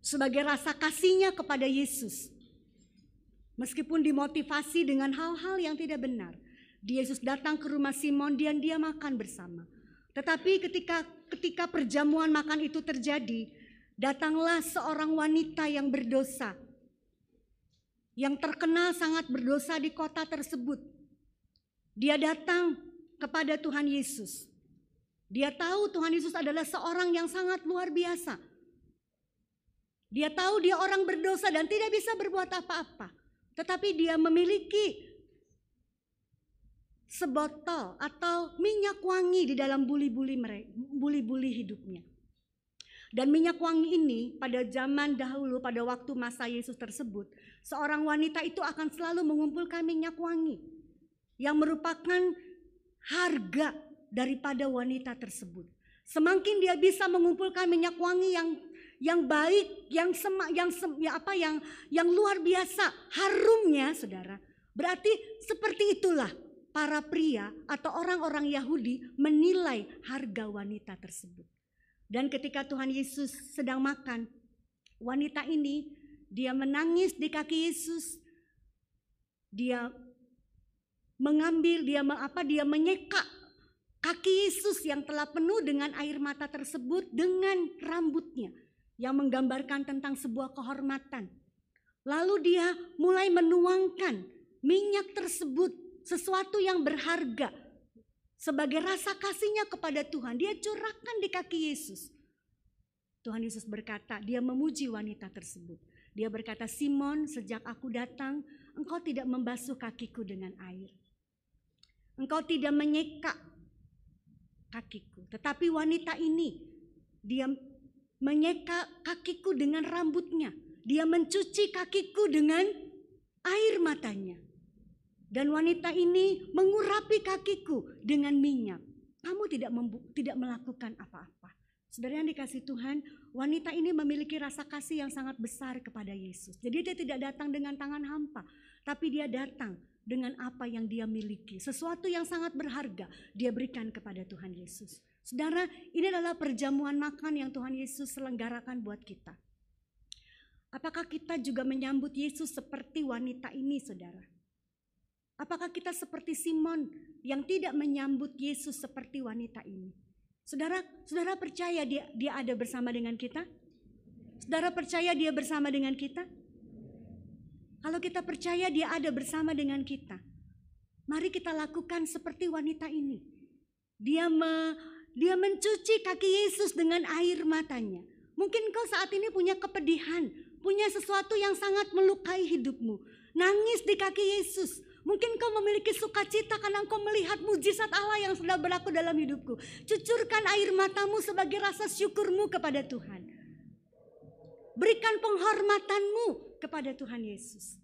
sebagai rasa kasihnya kepada Yesus. Meskipun dimotivasi dengan hal-hal yang tidak benar. Yesus datang ke rumah Simon dan dia makan bersama. Tetapi ketika perjamuan makan itu terjadi, datanglah seorang wanita yang berdosa. Yang terkenal sangat berdosa di kota tersebut. Dia datang kepada Tuhan Yesus. Dia tahu Tuhan Yesus adalah seorang yang sangat luar biasa. Dia tahu dia orang berdosa dan tidak bisa berbuat apa-apa. Tetapi dia memiliki sebotol atau minyak wangi di dalam buli-buli hidupnya. Dan minyak wangi ini pada zaman dahulu, pada waktu masa Yesus tersebut, seorang wanita itu akan selalu mengumpulkan minyak wangi yang merupakan harga daripada wanita tersebut. Semakin dia bisa mengumpulkan minyak wangi yang baik, yang luar biasa harumnya, saudara. Berarti seperti itulah para pria atau orang-orang Yahudi menilai harga wanita tersebut. Dan ketika Tuhan Yesus sedang makan, wanita ini dia menangis di kaki Yesus. Dia mengambil, dia menyeka kaki Yesus yang telah penuh dengan air mata tersebut dengan rambutnya yang menggambarkan tentang sebuah kehormatan. Lalu dia mulai menuangkan minyak tersebut, sesuatu yang berharga, sebagai rasa kasihnya kepada Tuhan. Dia curahkan di kaki Yesus. Tuhan Yesus berkata, dia memuji wanita tersebut. Dia berkata, Simon, sejak aku datang, engkau tidak membasuh kakiku dengan air. Engkau tidak menyeka kakiku. Tetapi wanita ini, dia menyeka kakiku dengan rambutnya. Dia mencuci kakiku dengan air matanya. Dan wanita ini mengurapi kakiku dengan minyak. Kamu tidak melakukan apa-apa. Saudara yang dikasihi Tuhan, wanita ini memiliki rasa kasih yang sangat besar kepada Yesus. Jadi dia tidak datang dengan tangan hampa, tapi dia datang dengan apa yang dia miliki. Sesuatu yang sangat berharga dia berikan kepada Tuhan Yesus. Saudara, ini adalah perjamuan makan yang Tuhan Yesus selenggarakan buat kita. Apakah kita juga menyambut Yesus seperti wanita ini, saudara? Apakah kita seperti Simon yang tidak menyambut Yesus seperti wanita ini? Saudara percaya dia ada bersama dengan kita? Saudara percaya dia bersama dengan kita? Kalau kita percaya dia ada bersama dengan kita, mari kita lakukan seperti wanita ini. Dia mencuci kaki Yesus dengan air matanya. Mungkin kau saat ini punya kepedihan, punya sesuatu yang sangat melukai hidupmu. Nangis di kaki Yesus. Mungkin kau memiliki sukacita karena kau melihat mujizat Allah yang sudah berlaku dalam hidupku. Cucurkan air matamu sebagai rasa syukurmu kepada Tuhan. Berikan penghormatanmu kepada Tuhan Yesus.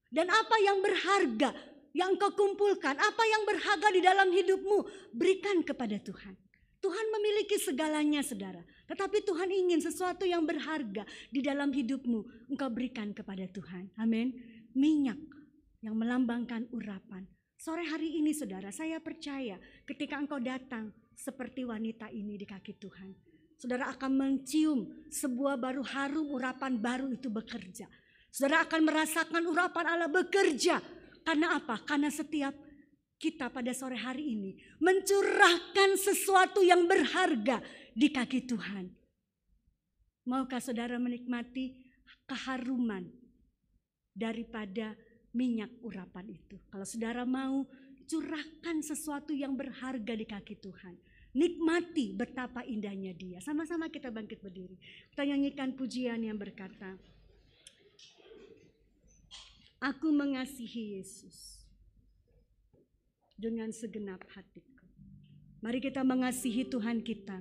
Dan apa yang berharga yang kau kumpulkan, apa yang berharga di dalam hidupmu, berikan kepada Tuhan. Tuhan memiliki segalanya, saudara. Tetapi Tuhan ingin sesuatu yang berharga di dalam hidupmu, engkau berikan kepada Tuhan. Amin. Minyak yang melambangkan urapan. Sore hari ini, saudara, saya percaya ketika engkau datang seperti wanita ini di kaki Tuhan, saudara akan mencium sebuah baru harum urapan baru itu bekerja. Saudara akan merasakan urapan Allah bekerja. Karena apa? Karena setiap kita pada sore hari ini mencurahkan sesuatu yang berharga di kaki Tuhan. Maukah saudara menikmati keharuman daripada minyak urapan itu? Kalau saudara mau, curahkan sesuatu yang berharga di kaki Tuhan. nikmati betapa indahnya Dia. Sama-sama kita bangkit berdiri. Kita nyanyikan pujian yang berkata, aku mengasihi Yesus dengan segenap hatiku. Mari kita mengasihi Tuhan kita.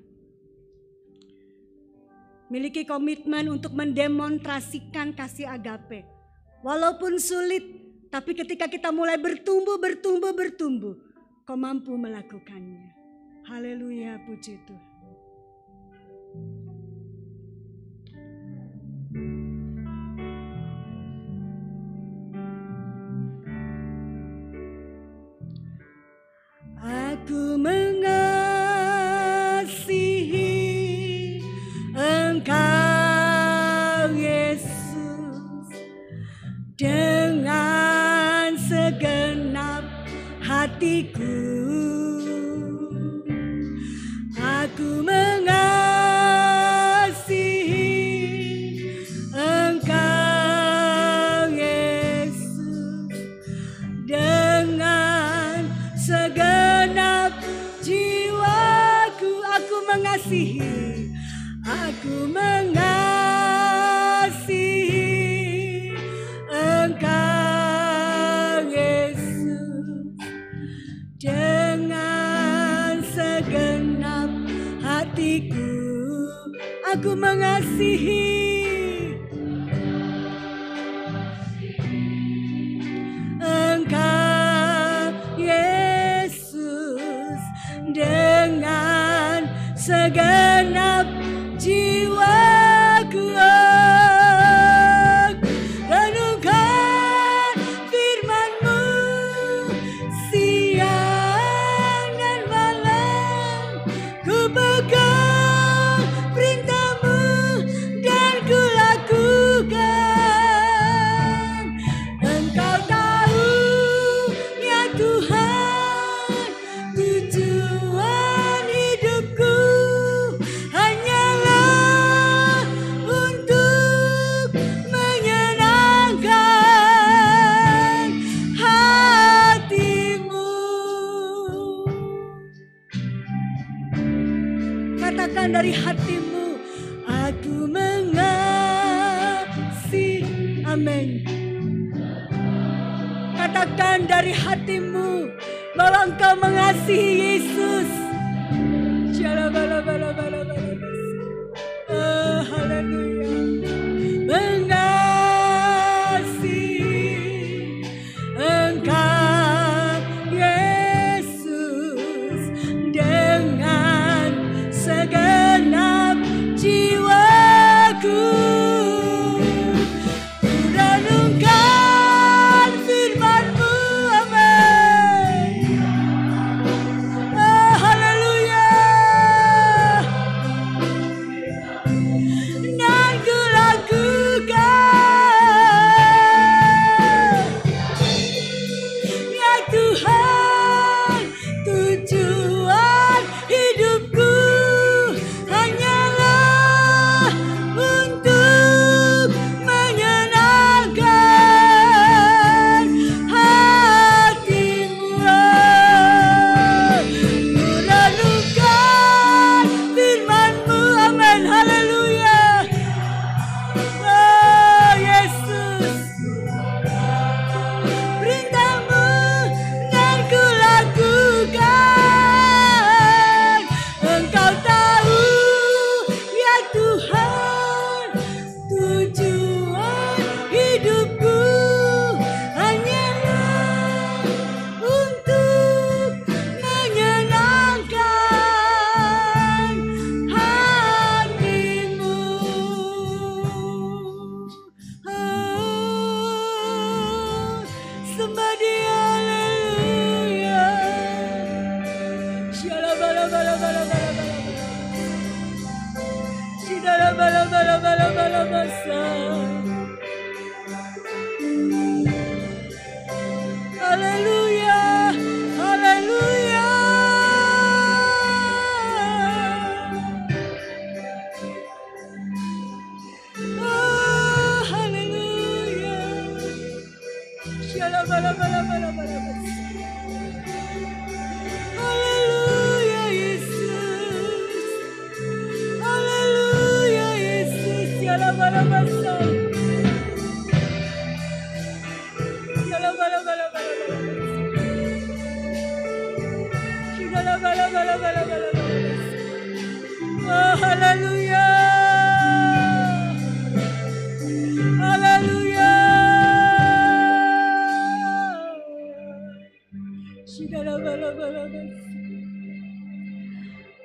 Miliki komitmen untuk mendemonstrasikan kasih agape. Walaupun sulit, tapi ketika kita mulai bertumbuh, kau mampu melakukannya. Haleluya, puji Tuhan. Aku mengasihi Engkau Yesus dengan segenap hatiku. Aku mengasihi Engkau Yesus dengan segenap jiwaku. Aku mengasihi Engkau Yesus dengan segenap hatiku. Aku mengasihi Engkau Yesus dengan segenap jiwaku. Renungkan firman-Mu siang dan malam. Ku pegang perintah-Mu dan ku lakukan. Engkau tahu ya Tuhan, tujuan hidupku hanyalah untuk menyenangkan hati-Mu. Katakan dari hatimu, aku mengasihi. Amin. Katakan dari hatimu bahwa engkau mengasihi Yesus. Oh, haleluya. Mengasihi Engkau Yesus dengan segenap jiwaku. Renungkan firman-Mu, amin. Oh, haleluya. Dan ku lakukan. Ya Tuhan, tujuan hidupku hanyalah untuk menyenangkan hati-Mu. Ku renungkan firman-Mu, amin, haleluya. Oh Yesus, perintah-Mu dan ku lakukan. Engkau tahu ya Tuhan, tujuan hidupku hanyalah untuk menyenangkan hati-Mu. Oh, sembah Dia, haleluya. Haleluya, haleluya. Oh, haleluya. Haleluya Yesus. Oh, haleluya. Haleluya.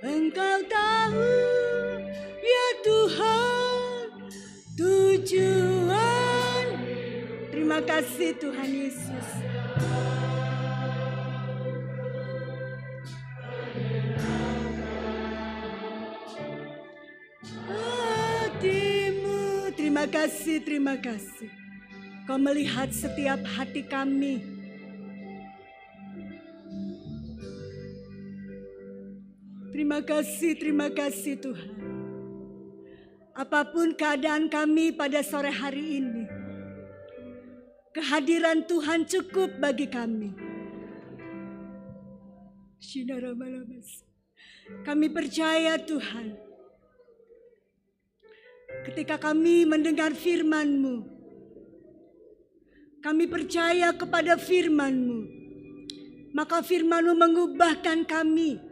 Engkau tahu ya Tuhan tujuan. Terima kasih Tuhan Yesus. Hatimu, terima kasih, terima kasih. Kau melihat setiap hati kami. Terima kasih Tuhan. Apapun keadaan kami pada sore hari ini, kehadiran Tuhan cukup bagi kami. Kami percaya Tuhan, ketika kami mendengar firman-Mu, kami percaya kepada firman-Mu, maka firman-Mu mengubahkan kami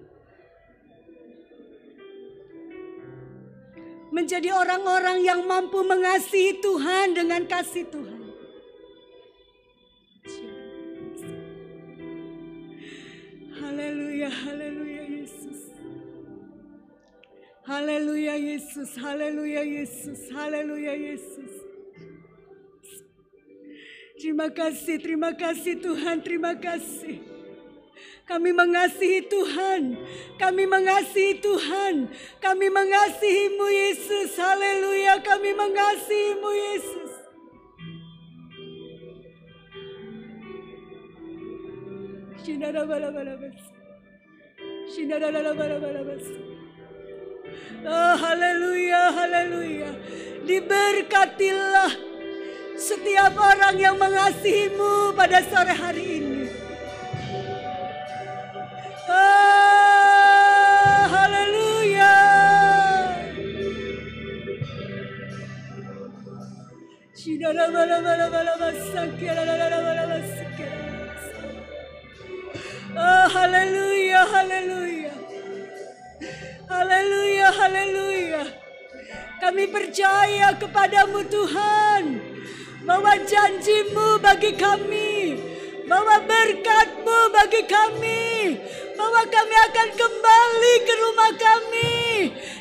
menjadi orang-orang yang mampu mengasihi Tuhan dengan kasih Tuhan. Haleluya, haleluya Yesus. Haleluya Yesus, haleluya Yesus, haleluya Yesus. Terima kasih Tuhan, terima kasih. Kami mengasihi Tuhan, kami mengasihi Tuhan, kami mengasihi-Mu Yesus, haleluya, kami mengasihi-Mu Yesus. Oh, haleluya, haleluya. Diberkatilah setiap orang yang mengasihi-Mu pada sore hari ini. Oh, haleluya. Oh, haleluya, haleluya. Haleluya, haleluya. Kami percaya kepadamu Tuhan, bahwa janji-Mu bagi kami, bahwa berkat-Mu bagi kami, bahwa kami akan kembali ke rumah kami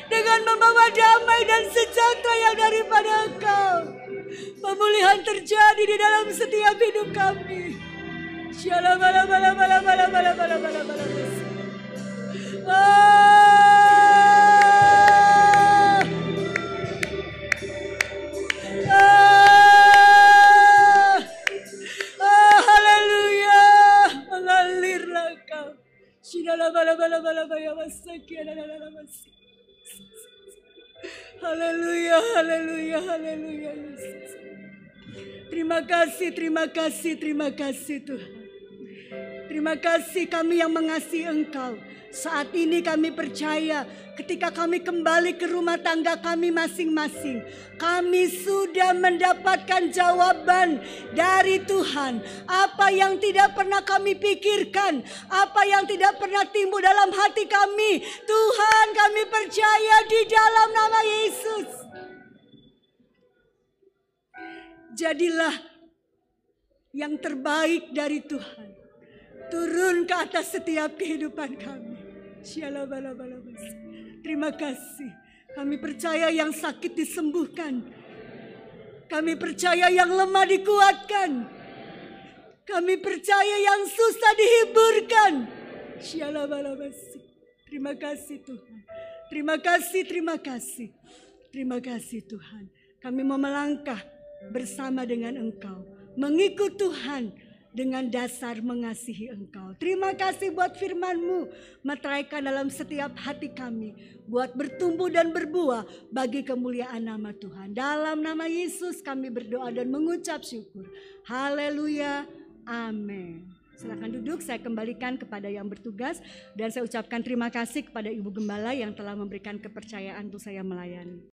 dengan membawa damai dan sejahtera yang daripada Engkau. Pemulihan terjadi di dalam setiap hidup kami. Haleluya, mengalirlah Engkau. Haleluya, haleluya, haleluya Yesus. Terima kasih, terima kasih, terima kasih Tuhan. Terima kasih kami yang mengasihi Engkau. Saat ini kami percaya ketika kami kembali ke rumah tangga kami masing-masing, kami sudah mendapatkan jawaban dari Tuhan. Apa yang tidak pernah kami pikirkan, apa yang tidak pernah timbul dalam hati kami, Tuhan kami percaya di dalam nama Yesus. Jadilah yang terbaik dari Tuhan turun ke atas setiap kehidupan kami. Terima kasih. Kami percaya yang sakit disembuhkan. Kami percaya yang lemah dikuatkan. Kami percaya yang susah dihiburkan. Terima kasih Tuhan. Terima kasih, terima kasih. Terima kasih Tuhan. Kami mau melangkah bersama dengan Engkau, mengikut Tuhan dengan dasar mengasihi Engkau. Terima kasih buat firman-Mu, meteraikan dalam setiap hati kami, buat bertumbuh dan berbuah bagi kemuliaan nama Tuhan. Dalam nama Yesus kami berdoa dan mengucap syukur. Haleluya, amin. Silakan duduk, saya kembalikan kepada yang bertugas dan saya ucapkan terima kasih kepada Ibu Gembala yang telah memberikan kepercayaan untuk saya melayani.